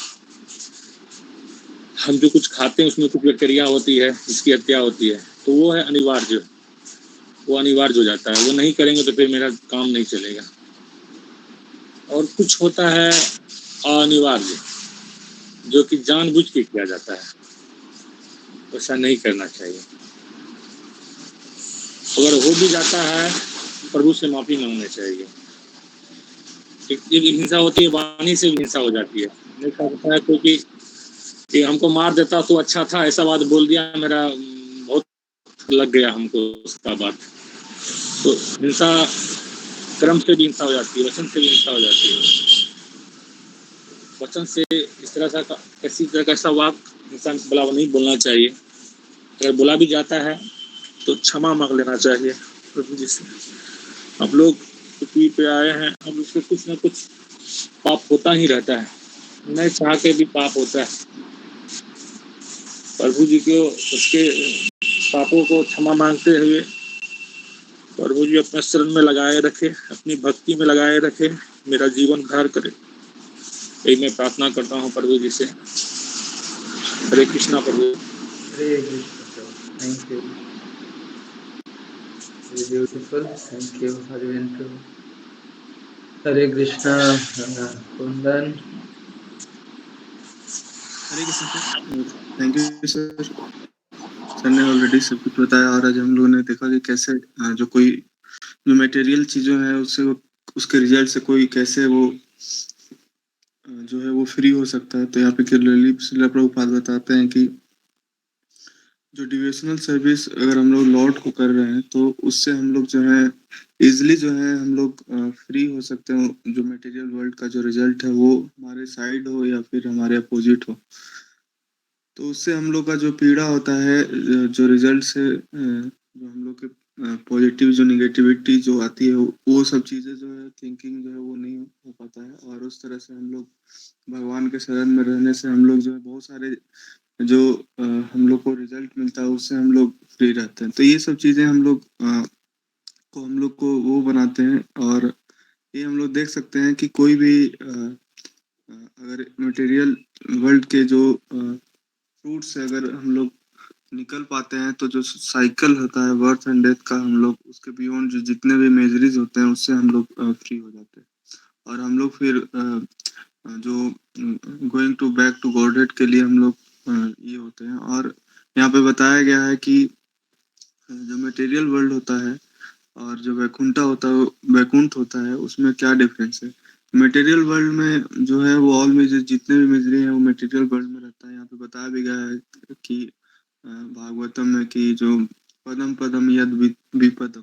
हम जो कुछ खाते हैं उसमें कुछ बैक्टीरिया होती है जिसकी हत्या होती है, तो वो है अनिवार्य, वो अनिवार्य हो जाता है। वो नहीं करेंगे तो फिर मेरा काम नहीं चलेगा। और कुछ होता है अनिवार्य, जो कि जानबूझ के किया जाता है, ऐसा नहीं करना चाहिए। अगर हो भी जाता है, प्रभु से माफ़ी मांगनी चाहिए। एक हिंसा होती है, वाणी से भी हिंसा हो जाती है। नहीं करता है क्योंकि ये हमको मार देता तो अच्छा था, ऐसा बात बोल दिया, मेरा बहुत लग गया हमको उसका बात। तो हिंसा कर्म से भी हिंसा हो जाती है, वचन से भी हिंसा हो जाती है। वचन से इस तरह सा किसी तरह का ऐसा वाक इंसान बुला नहीं बोलना चाहिए। अगर बोला भी जाता है तो क्षमा मांग लेना चाहिए प्रभु जी से। हम लोग पृथ्वी पे आए हैं, हम उससे कुछ ना कुछ पाप होता ही रहता है, नहीं चाह के भी पाप होता है। प्रभु जी को उसके पापों को क्षमा मांगते हुए प्रभु जी अपने शरण में लगाए रखे, अपनी भक्ति में लगाए रखे, मेरा जीवन धार करे, यही मैं प्रार्थना करता हूँ प्रभु जी से। हरे कृष्णा प्रभु। Hare Krishna. Thank you, very beautiful. Thank you Hariven प्रभु। Hare Krishna. Kundan. Hare Krishna sir, thank you sir. Sir ने ऑलरेडी सब कुछ बताया, और आज हम लोगों ने देखा कि कैसे जो कोई जो मटेरियल चीज़ों है उससे उसके रिजल्ट से कोई कैसे वो जो है वो फ्री हो सकता है। तो यहाँ पे क्लियरली श्रील प्रभुपाद बताते हैं कि जो डिवोशनल सर्विस अगर हम लोग लॉर्ड को कर रहे हैं तो उससे हम लोग जो है इजिली जो है हम लोग फ्री हो सकते हैं। जो मटेरियल वर्ल्ड का जो रिजल्ट है वो हमारे साइड हो या फिर हमारे अपोजिट हो, तो उससे हम लोग का जो पीड़ा होता है, जो रिजल्ट से जो हम लोग के पॉजिटिव जो निगेटिविटी जो आती है वो सब चीज़ें जो है थिंकिंग जो है वो नहीं हो पाता है। और उस तरह से हम लोग भगवान के शरण में रहने से हम लोग जो है बहुत सारे जो हम लोग को रिजल्ट मिलता है उससे हम लोग फ्री रहते हैं। तो ये सब चीज़ें हम लोग को हम लोग को वो बनाते हैं। और ये हम लोग देख सकते हैं कि कोई भी अगर मटेरियल वर्ल्ड के जो फ्रूट से अगर हम लोग निकल पाते हैं तो जो साइकिल होता है बर्थ एंड डेथ का, हम लोग उसके बियॉन्ड जो जितने भी मेजरीज होते हैं उससे हम लोग फ्री हो जाते हैं। और हम लोग फिर जो going to back to Godhead के लिए हम लोग ये होते हैं। और यहाँ पे बताया गया है कि जो मटेरियल वर्ल्ड होता है और जो वैकुंठ होता है उसमें क्या डिफरेंस है। मटेरियल वर्ल्ड में जो है वो ऑल मेजर जितने भी मेजरी हैं वो मटेरियल वर्ल्ड में रहता है। यहाँ पे बताया भी गया है कि भागवतम में कि जो पदम पदम यद विपदम,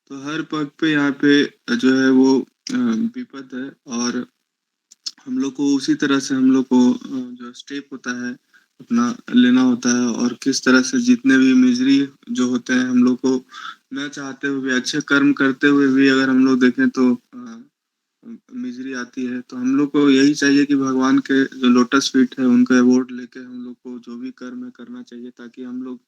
तो हर पग पे यहाँ पे जो है वो विपद है। और हम लोग को उसी तरह से हम लोग को जो स्टेप होता है अपना लेना होता है। और किस तरह से जितने भी मिजरी जो होते हैं हम लोग को न चाहते हुए भी, अच्छे कर्म करते हुए भी अगर हम लोग देखें तो मिजरी आती है। तो हम लोग को यही चाहिए कि भगवान के जो लोटस फीट है उनका अवॉर्ड लेके हम लोग को जो भी कर्म है करना चाहिए, ताकि हम लोग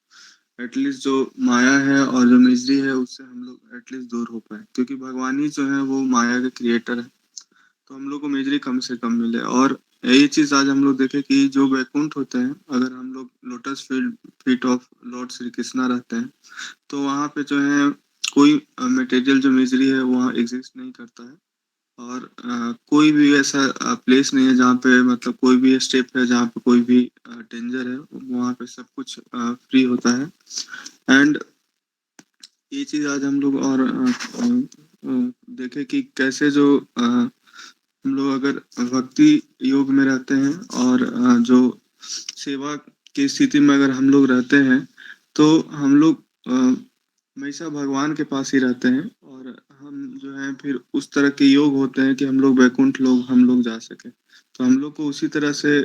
एटलीस्ट जो माया है और जो मिजरी है उससे हम लोग एटलीस्ट दूर हो पाए, क्योंकि भगवान ही जो है वो माया के क्रिएटर है। तो हम लोग को मेजरी कम से कम मिले। और यही चीज आज हम लोग देखें कि जो वैकुंठ होते हैं, अगर हम लोग lotus feet of Lord Shri Krishna रहते हैं तो वहाँ पे जो है कोई मटेरियल जो मिजरी है वहाँ एग्जिस्ट नहीं करता है। और कोई भी ऐसा प्लेस नहीं है जहाँ पे मतलब कोई भी स्टेप है जहाँ पे कोई भी डेंजर है, वहाँ पे सब कुछ फ्री होता है। एंड ये चीज आज हम लोग और देखे कि कैसे जो हम लोग अगर भक्ति योग में रहते हैं और जो सेवा की स्थिति में अगर हम लोग रहते हैं तो हम लोग हमेशा भगवान के पास ही रहते हैं। और हम जो है फिर उस तरह के योग होते हैं कि हम लोग वैकुंठ लोग हम लोग जा सके। तो हम लोग को उसी तरह से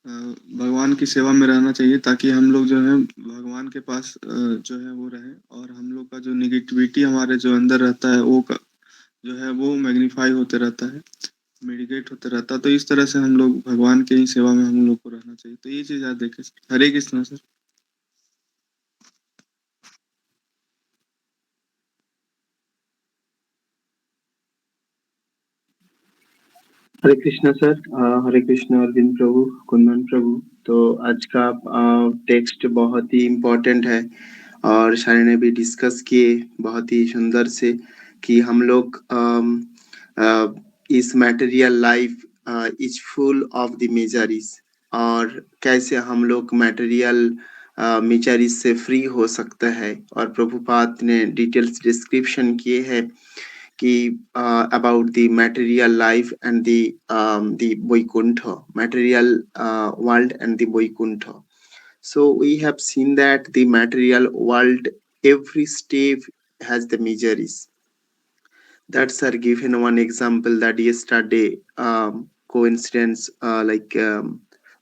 भगवान की सेवा में रहना चाहिए, ताकि हम लोग जो है भगवान के पास जो है वो रहे। और हम लोग का जो निगेटिविटी हमारे जो अंदर रहता है वो जो है वो मैग्नीफाई होते रहता है, मेडिकेट होते रहता है। तो इस तरह से हम लोग भगवान के ही सेवा में हम लोग को रहना चाहिए। तो ये चीज आप देखें। हरे कृष्णा सर। हरे कृष्णा सर। हरे कृष्णा अरविंद प्रभु, कुंदन प्रभु। तो आज का टेक्स्ट बहुत ही इम्पोर्टेंट है और सारे ने भी डिस्कस किए बहुत ही सुंदर से कि हम लोग इस material life is full of the miseries, और कैसे हम लोग मटेरियल मिजरीज से फ्री हो सकता है। और प्रभुपाद ने डिटेल्स डिस्क्रिप्शन किए हैं कि about the material life and the Vaikuntha, material world and the Vaikuntha. So we have seen that the material world, every step has the miseries. That's are given one example that yesterday coincidence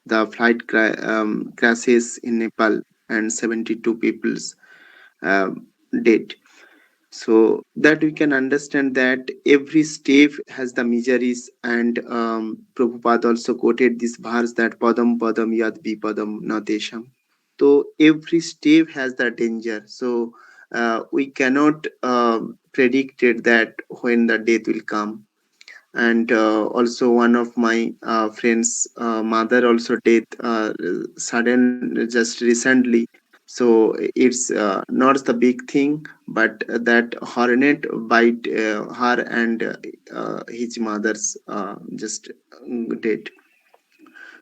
the flight crashes in Nepal and 72 people's dead. So that we can understand that every step has the miseries. And Prabhupada also quoted this verse that padam padam yad vipadam na desham. So every step has the danger. So we cannot predict it that when the death will come. And also one of my friends mother also dead sudden just recently. So it's not the big thing, but that hornet bite her and his mother's just dead.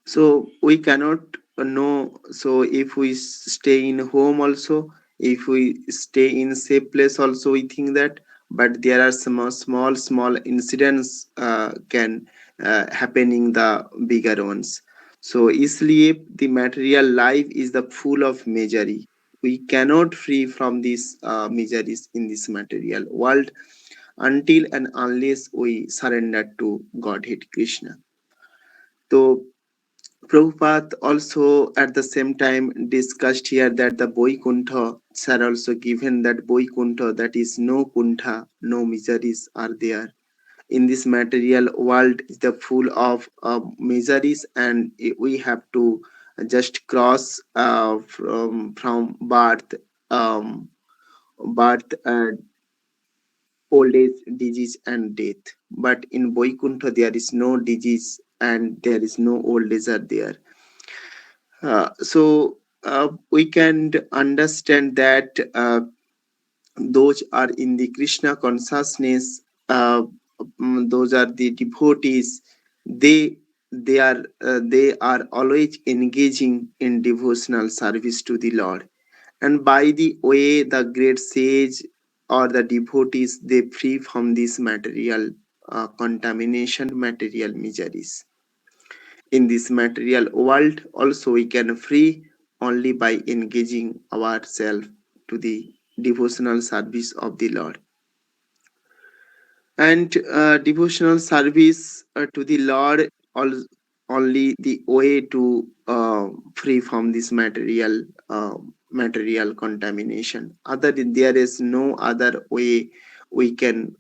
So we cannot know. So if we stay in home also, if we stay in safe place also, we think that. But there are some small incidents can happening the bigger ones. So इसलिए the material life is the full of misery. We cannot free from these miseries in this material world until and unless we surrender to Godhead Krishna. So Prabhupada also at the same time discussed here that the Vaikuntha are also given that Vaikuntha, that is no kuntha, no miseries are there. In this material world is the full of miseries, and we have to just cross from birth birth, old age, disease, and death. But in Vaikuntha, there is no disease and there is no old age are there. So we can understand that those are in the Krishna consciousness. Those are the devotees. They are always engaging in devotional service to the Lord, and by the way, the great sage or the devotees, they free from this material contamination, material miseries. In this material world also we can free only by engaging ourselves to the devotional service of the Lord. And devotional service to the Lord only the way to free from this material contamination. Other than there is no other way we can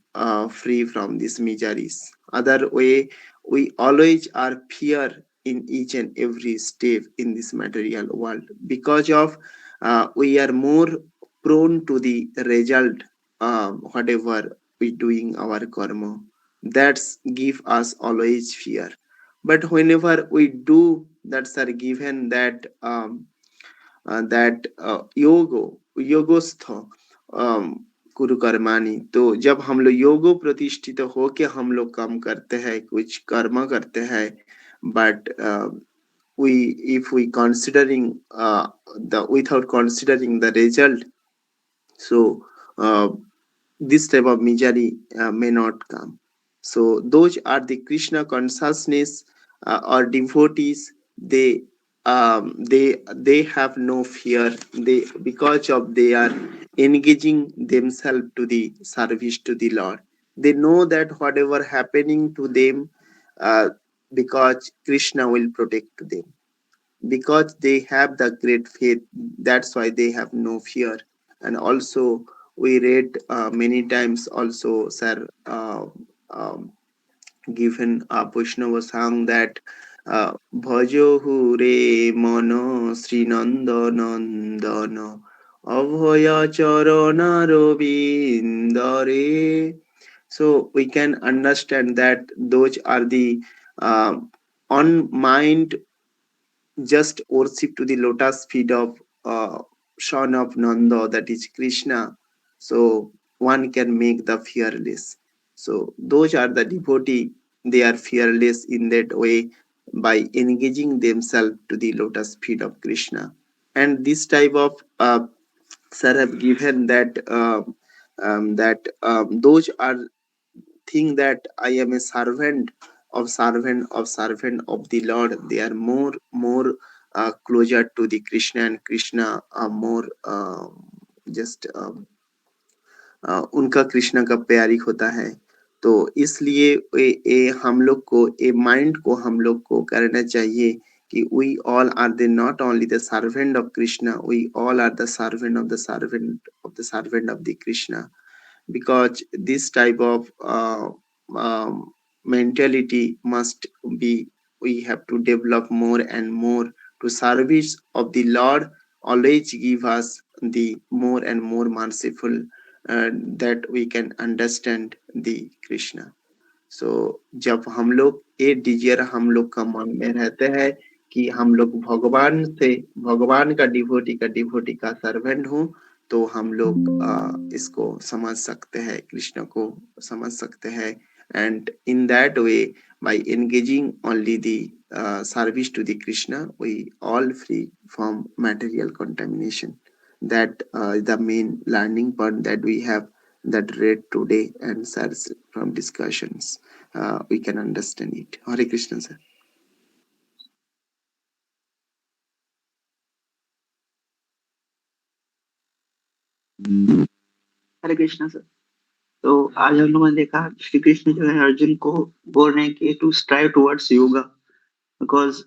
free from these miseries. Other way, we always are fear in each and every step in this material world, because of we are more prone to the result, whatever we doing our karma. That's give us always fear. But whenever we do, that's are given that योगस्थ कुरु कर्माणी. तो जब हम लोग योगो प्रतिष्ठित हो के हम लोग काम करते हैं, कुछ कर्म करते हैं, but if we considering the without considering the result, so this type of misery may not come. So those are the Krishna consciousness or devotees. They have no fear. They, because of they are engaging themselves to the service to the Lord. They know that whatever happening to them, because Krishna will protect them. Because they have the great faith, that's why they have no fear. And also we read many times also, sir, given Vaishnava song that bhajo hure mano srinanda nandana abhaya charana ravindare. So we can understand that those are the on mind just worship to the lotus feet of son of Nanda, that is Krishna. So one can make the fearless. So those are the devotee. They are fearless in that way by engaging themselves to the lotus feet of Krishna. And this type of sir have given that those are think that I am a servant of the Lord. They are more closer to the Krishna, and Krishna are more just उनका कृष्ण का प्यारी होता है. तो इसलिए हम लोग को माइंड को हम लोग को करना चाहिए कि we all are the not only the servant of Krishna, we all are the servant of the servant of the Krishna. Because this type of mentality must be, we have to develop more and more to service of the Lord. Always give us the more and more merciful that we can understand the Krishna. So जब हम लोग ये Dzire हम लोग का मन में रहते हैं कि हम लोग भगवान का डिवोटी का सर्वेंट हूँ, तो हम लोग इसको समझ सकते हैं, कृष्ण को समझ सकते हैं. And in that way, by engaging only the service to the Krishna, we all free from material contamination. That is the main learning point that we have that read today and sir's from discussions. We can understand it. Hare Krishna, sir. Hare Krishna sir. तो आज हम लोगों ने देखा श्री कृष्ण जो है अर्जुन को बोल रहे हैं कि to strive towards yoga, because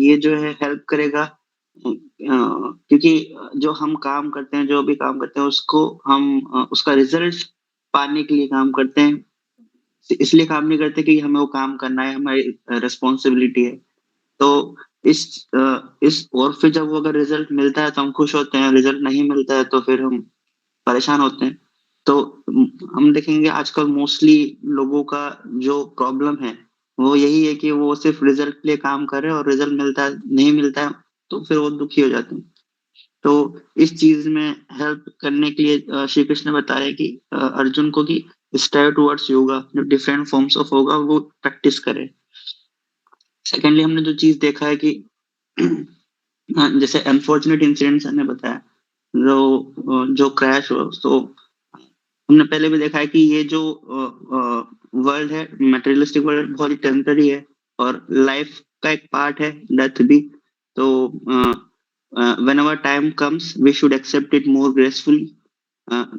ये जो है हेल्प करेगा, क्योंकि जो हम काम करते हैं, जो भी काम करते हैं, उसको हम उसका रिजल्ट पाने के लिए काम करते हैं, इसलिए काम नहीं करते कि हमें वो काम करना है, हमारी रिस्पॉन्सिबिलिटी है. तो इस और फिर जब वो अगर रिजल्ट मिलता है तो हम खुश होते हैं, रिजल्ट नहीं मिलता है तो फिर हम परेशान होते हैं, तो हम देखेंगे आजकल मोस्टली लोगों का जो प्रॉब्लम है वो यही है कि वो सिर्फ रिजल्ट के लिए काम कर रहे हैं और रिजल्ट नहीं मिलता है तो फिर वो दुखी हो जाते हैं। तो इस चीज में हेल्प करने के लिए श्री कृष्ण बता रहे हैं कि अर्जुन को कि स्ट्राइव टुवर्ड्स योगा, जो डिफरेंट फॉर्म्स ऑफ होगा वो प्रैक्टिस करे। सेकेंडली हमने जो चीज देखा है कि जैसे अनफॉर्चुनेट इंसिडेंट्स हमने बताया, जो क्रैश हो, तो हमने पहले भी देखा है कि ये जो वर्ल्ड है, मटेरियलिस्टिक वर्ल्ड, बहुत ही टेम्पररी है और लाइफ का एक पार्ट है डेथ भी। तो whenever time comes we should accept it more gracefully.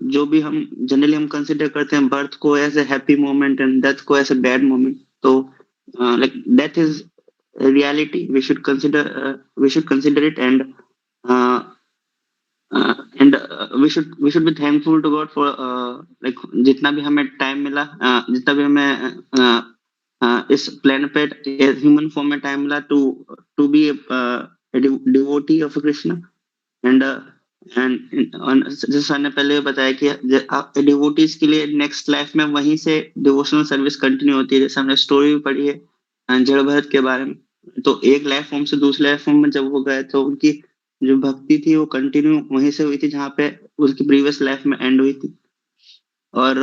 जो भी हम जनरली हम कंसिडर करते हैं बर्थ को as a happy moment and death को एज ए बैड मोमेंट, तो like death is reality, we should consider it, uh, and we should be thankful to God for like जितना भी हमें time मिला, जितना भी हमें इस planet पे ह्यूमन फॉर्म में टाइम मिला to be a devotee of Krishna, and जैसे सर ने पहले बताया कि डिवोटीज के लिए नेक्स्ट लाइफ में वहीं से डिवोशनल सर्विस कंटिन्यू होती है। जैसे हमने स्टोरी भी पढ़ी है जड़ भरत के बारे में, तो एक लाइफ फॉर्म से दूसरे लाइफ फॉर्म में जब वो गए तो उनकी जो भक्ति थी वो कंटिन्यू वहीं से हुई थी जहाँ पे उसकी प्रीवियस लाइफ में एंड हुई थी। और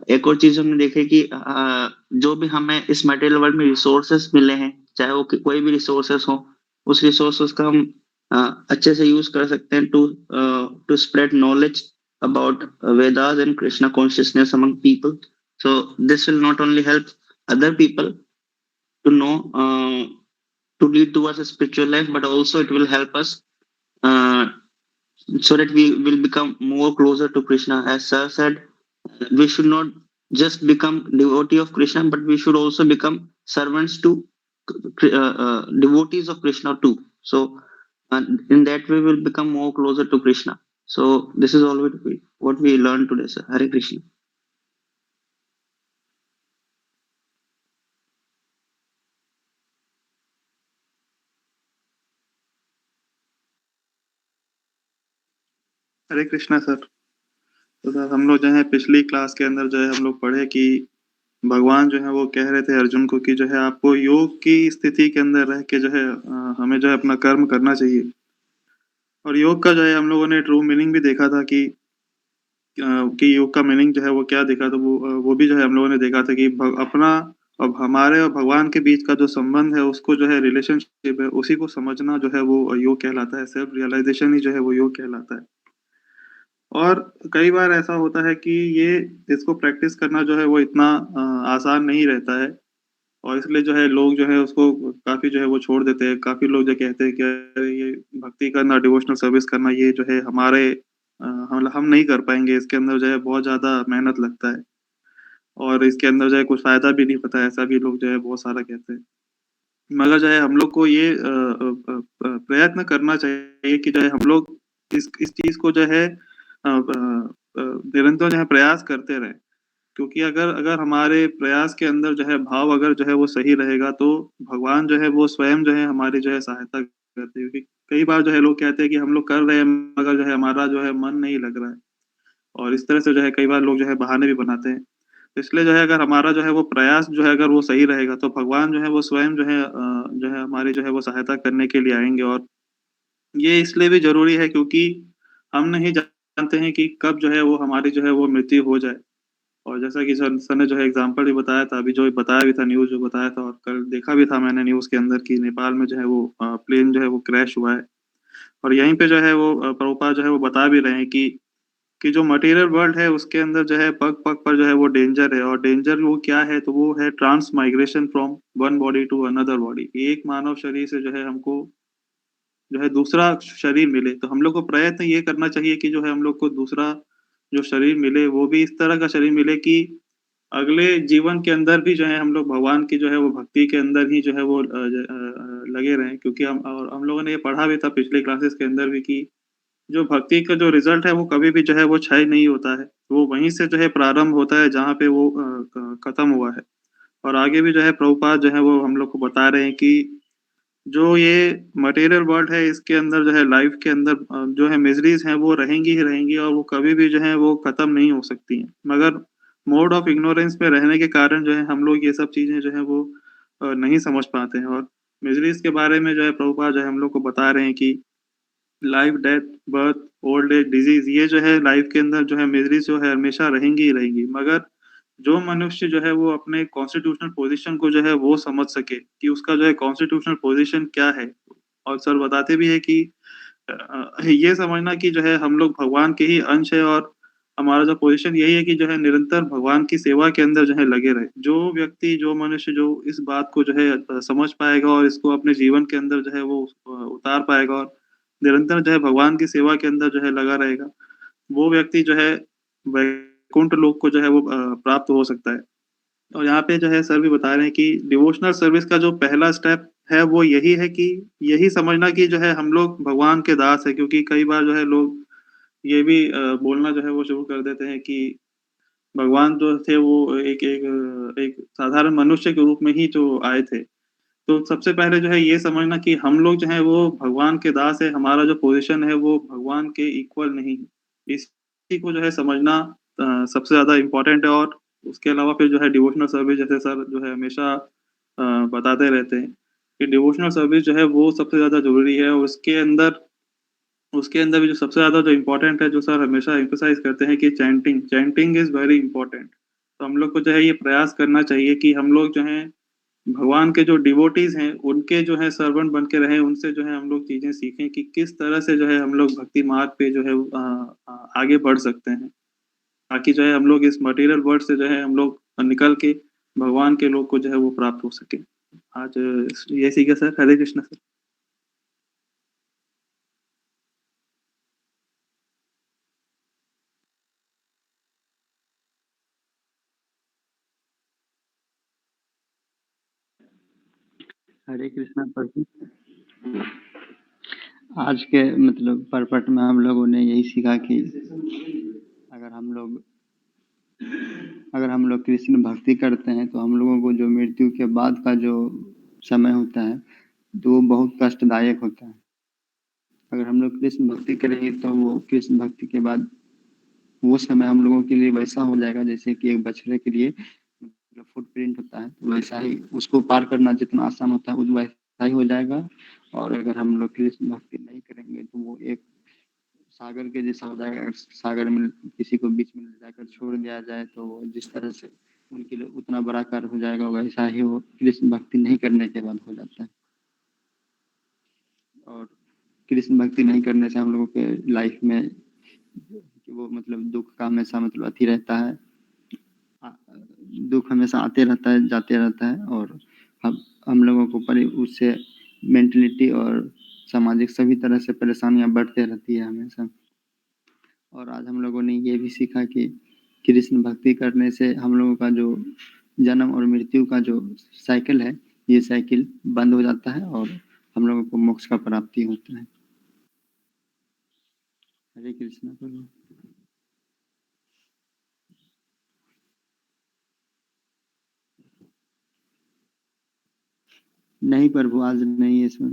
एक और चीज हमने देखी कि जो भी हमें इस मटेरियल वर्ल्ड में रिसोर्सेस मिले हैं, चाहे वो कोई भी रिसोर्सेस हो, उस रिसोर्सेस का हम अच्छे से यूज कर सकते हैं to spread knowledge about Vedas and Krishna consciousness among people. So this will not only help other people to know, to lead towards a spiritual life, but also it will help us so that we will become more closer to Krishna. As Sir said, we should not just become devotee of Krishna, but we should also become servants to devotees of Krishna too. So in that way, we will become more closer to Krishna. So this is all what we learned today, sir. Hare Krishna. Hare Krishna sir. तो sir हम लोग जो है पिछली class के अंदर जो है हम लोग पढ़े कि भगवान जो है वो कह रहे थे अर्जुन को कि जो है आपको योग की स्थिति के अंदर रह के जो है हमें जो है अपना कर्म करना चाहिए। और योग का जो है हम लोगों ने ट्रू मीनिंग भी देखा था कि योग का मीनिंग जो है वो क्या देखा, तो वो भी जो है हम लोगों ने देखा था कि अपना और हमारे और भगवान के बीच का जो संबंध है उसको जो है रिलेशनशिप है उसी को समझना जो है वो योग कहलाता है। सेल्फ रियलाइजेशन ही जो है वो योग कहलाता है। और कई बार ऐसा होता है कि इसको प्रैक्टिस करना जो है वो इतना आसान नहीं रहता है और इसलिए जो है लोग जो है उसको काफ़ी जो है वो छोड़ देते हैं। काफ़ी लोग जो कहते हैं कि अरे ये भक्ति करना, डिवोशनल सर्विस करना ये जो है हमारे हम नहीं कर पाएँगे, इसके अंदर जो है बहुत ज़्यादा मेहनत लगता है और इसके अंदर जो है कुछ फ़ायदा भी नहीं होता है, ऐसा भी लोग जो है बहुत सारा कहते हैं। मगर जो है हम लोग को ये प्रयत्न करना चाहिए कि जो है हम लोग इस चीज़ को जो है निरंतर जो है प्रयास करते रहें। क्योंकि अगर हमारे प्रयास के अंदर जो है भाव अगर जो है वो सही रहेगा तो भगवान जो है वो स्वयं जो है हमारी जो है सहायता करते हैं। क्योंकि कई बार जो है लोग कहते हैं कि हम लोग कर रहे हैं मगर जो है हमारा जो है मन नहीं लग रहा है और इस तरह से जो है कई बार लोग जो है बहाने भी बनाते हैं। तो इसलिए जो है अगर हमारा जो है वो प्रयास जो है अगर वो सही रहेगा तो भगवान जो है वो स्वयं जो है हमारी जो है वो सहायता करने के लिए आएँगे। और ये इसलिए भी ज़रूरी है क्योंकि हम नहीं जानते हैं कि कब जो है वो हमारी जो है वो मृत्यु हो जाए। और जैसा कि सर ने जो है एग्ज़ाम्पल भी बताया था, अभी जो बताया भी था, न्यूज़ जो बताया था और कल देखा भी था मैंने न्यूज़ के अंदर कि नेपाल में जो है वो प्लेन जो है वो क्रैश हुआ है। और यहीं पे जो है वो प्रभुपाद जो है वो बता भी रहे हैं कि जो मटेरियल वर्ल्ड है उसके अंदर जो है पग-पग पर जो है वो डेंजर है और डेंजर वो क्या है, तो वो है transmigration from one body to another body. एक मानव शरीर से जो है हमको जो है दूसरा शरीर मिले, तो हम लोग को प्रयत्न ये करना चाहिए कि जो है हम लोग को दूसरा जो शरीर मिले वो भी इस तरह का शरीर मिले कि अगले जीवन के अंदर भी जो है हम लोग भगवान की जो है वो भक्ति के अंदर ही जो है वो लगे रहें। क्योंकि हम लोगों ने ये पढ़ा भी था पिछले क्लासेस के अंदर भी कि जो भक्ति का जो रिज़ल्ट है वो कभी भी जो है वो क्षय नहीं होता है। वो वहीं से जो है प्रारंभ होता है जहाँ पे वो खत्म हुआ है। और आगे भी जो है प्रभुपाद जो है वो हम लोग को बता रहे हैं कि जो ये मटेरियल वर्ल्ड है इसके अंदर जो है लाइफ के अंदर जो है मिजरीज हैं वो रहेंगी ही रहेंगी और वो कभी भी जो है वो खत्म नहीं हो सकती हैं, मगर मोड ऑफ इग्नोरेंस में रहने के कारण जो है हम लोग ये सब चीजें जो है वो नहीं समझ पाते हैं। और मिजरीज के बारे में जो है प्रभुपाद जो है हम लोग को बता रहे हैं कि life, death, birth, old age, disease, ये जो है लाइफ के अंदर जो है मिजरीज जो है हमेशा रहेंगी ही रहेंगी, मगर जो मनुष्य जो है वो अपने कॉन्स्टिट्यूशनल पोजीशन को जो है वो समझ सके कि उसका जो है कॉन्स्टिट्यूशनल पोजीशन क्या है। और सर बताते भी है कि ये समझना कि जो है हम लोग भगवान के ही अंश है और हमारा जो पोजीशन यही है कि जो है निरंतर भगवान की सेवा के अंदर जो है लगे रहे। जो व्यक्ति, जो मनुष्य जो इस बात को जो है समझ पाएगा और इसको अपने जीवन के अंदर जो है वो उतार पाएगा और निरंतर जो है भगवान की सेवा के अंदर जो है लगा रहेगा, वो व्यक्ति जो है वैकुंठ लोक को जो है वो प्राप्त हो सकता है। और यहाँ पे जो है सर भी बता रहे हैं कि डिवोशनल सर्विस का जो पहला स्टेप है वो यही है कि यही समझना कि जो है हम लोग भगवान के दास है, क्योंकि कई बार जो है लोग ये भी बोलना जो है वो शुरू कर देते हैं कि भगवान जो थे वो एक साधारण मनुष्य के रूप में ही जो आए थे। तो सबसे पहले जो है ये समझना कि हम लोग जो है वो भगवान के दास है, हमारा जो पोजीशन है वो भगवान के इक्वल नहीं है। इसी को जो है समझना सबसे ज़्यादा इम्पोर्टेंट है। और उसके अलावा फिर जो है डिवोशनल सर्विस, जैसे सर जो है हमेशा बताते रहते हैं कि डिवोशनल सर्विस जो है वो सबसे ज़्यादा ज़रूरी है। और उसके अंदर भी जो सबसे ज़्यादा जो इम्पोर्टेंट है, जो सर हमेशा एम्फसाइज़ करते हैं कि chanting, chanting is very important. तो हम लोग को जो है ये प्रयास करना चाहिए कि हम लोग जो हैं भगवान के जो डिवोटीज़ हैं, उनके जो है सर्वेंट बन के रहें, उनसे जो है हम लोग चीज़ें सीखें कि किस तरह से जो है हम लोग भक्ति मार्ग पे जो है आगे बढ़ सकते हैं। ताकि जो है हम लोग इस मटेरियल वर्ल्ड से जो है हम लोग निकल के भगवान के लोक को जो है वो प्राप्त हो सके। आज ये सीखे सर। हरे कृष्ण सर। हरे कृष्णा प्रभु। आज के मतलब परपट में हम लोगों ने यही सीखा कि अगर हम लोग कृष्ण भक्ति करते हैं तो हम लोगों को जो मृत्यु के बाद का जो समय होता है तो वो बहुत कष्टदायक होता है। अगर हम लोग कृष्ण भक्ति करेंगे तो वो कृष्ण भक्ति के बाद वो समय हम लोगों के लिए वैसा हो जाएगा जैसे कि एक बछड़े के लिए मतलब फुटप्रिंट होता है, तो वैसा ही उसको पार करना जितना आसान होता है वो वैसा ही हो जाएगा। और अगर हम लोग कृष्ण भक्ति नहीं करेंगे तो वो एक सागर के जैसा हो जाएगा। अगर सागर में किसी को बीच में ले जाकर छोड़ दिया जाए तो वो जिस तरह से उनके लिए उतना बड़ा कार्य हो जाएगा, वैसा ही वो कृष्ण भक्ति नहीं करने के बाद हो जाता है। और कृष्ण भक्ति नहीं करने से हम लोगों के लाइफ में वो मतलब दुख का हमेशा मतलब अति रहता है। दुख हमेशा आते रहता है, जाते रहता है। और हम लोगों को उससे मेंटलिटी और सामाजिक सभी तरह से परेशानियां बढ़ते रहती है हमेशा। और आज हम लोगों ने ये भी सीखा कि कृष्ण भक्ति करने से हम लोगों का जो जन्म और मृत्यु का जो साइकिल है, ये साइकिल बंद हो जाता है और हम लोगों को मोक्ष का प्राप्ति होता है। हरे कृष्णा प्रभु। नहीं प्रभु, आज नहीं है इसमें।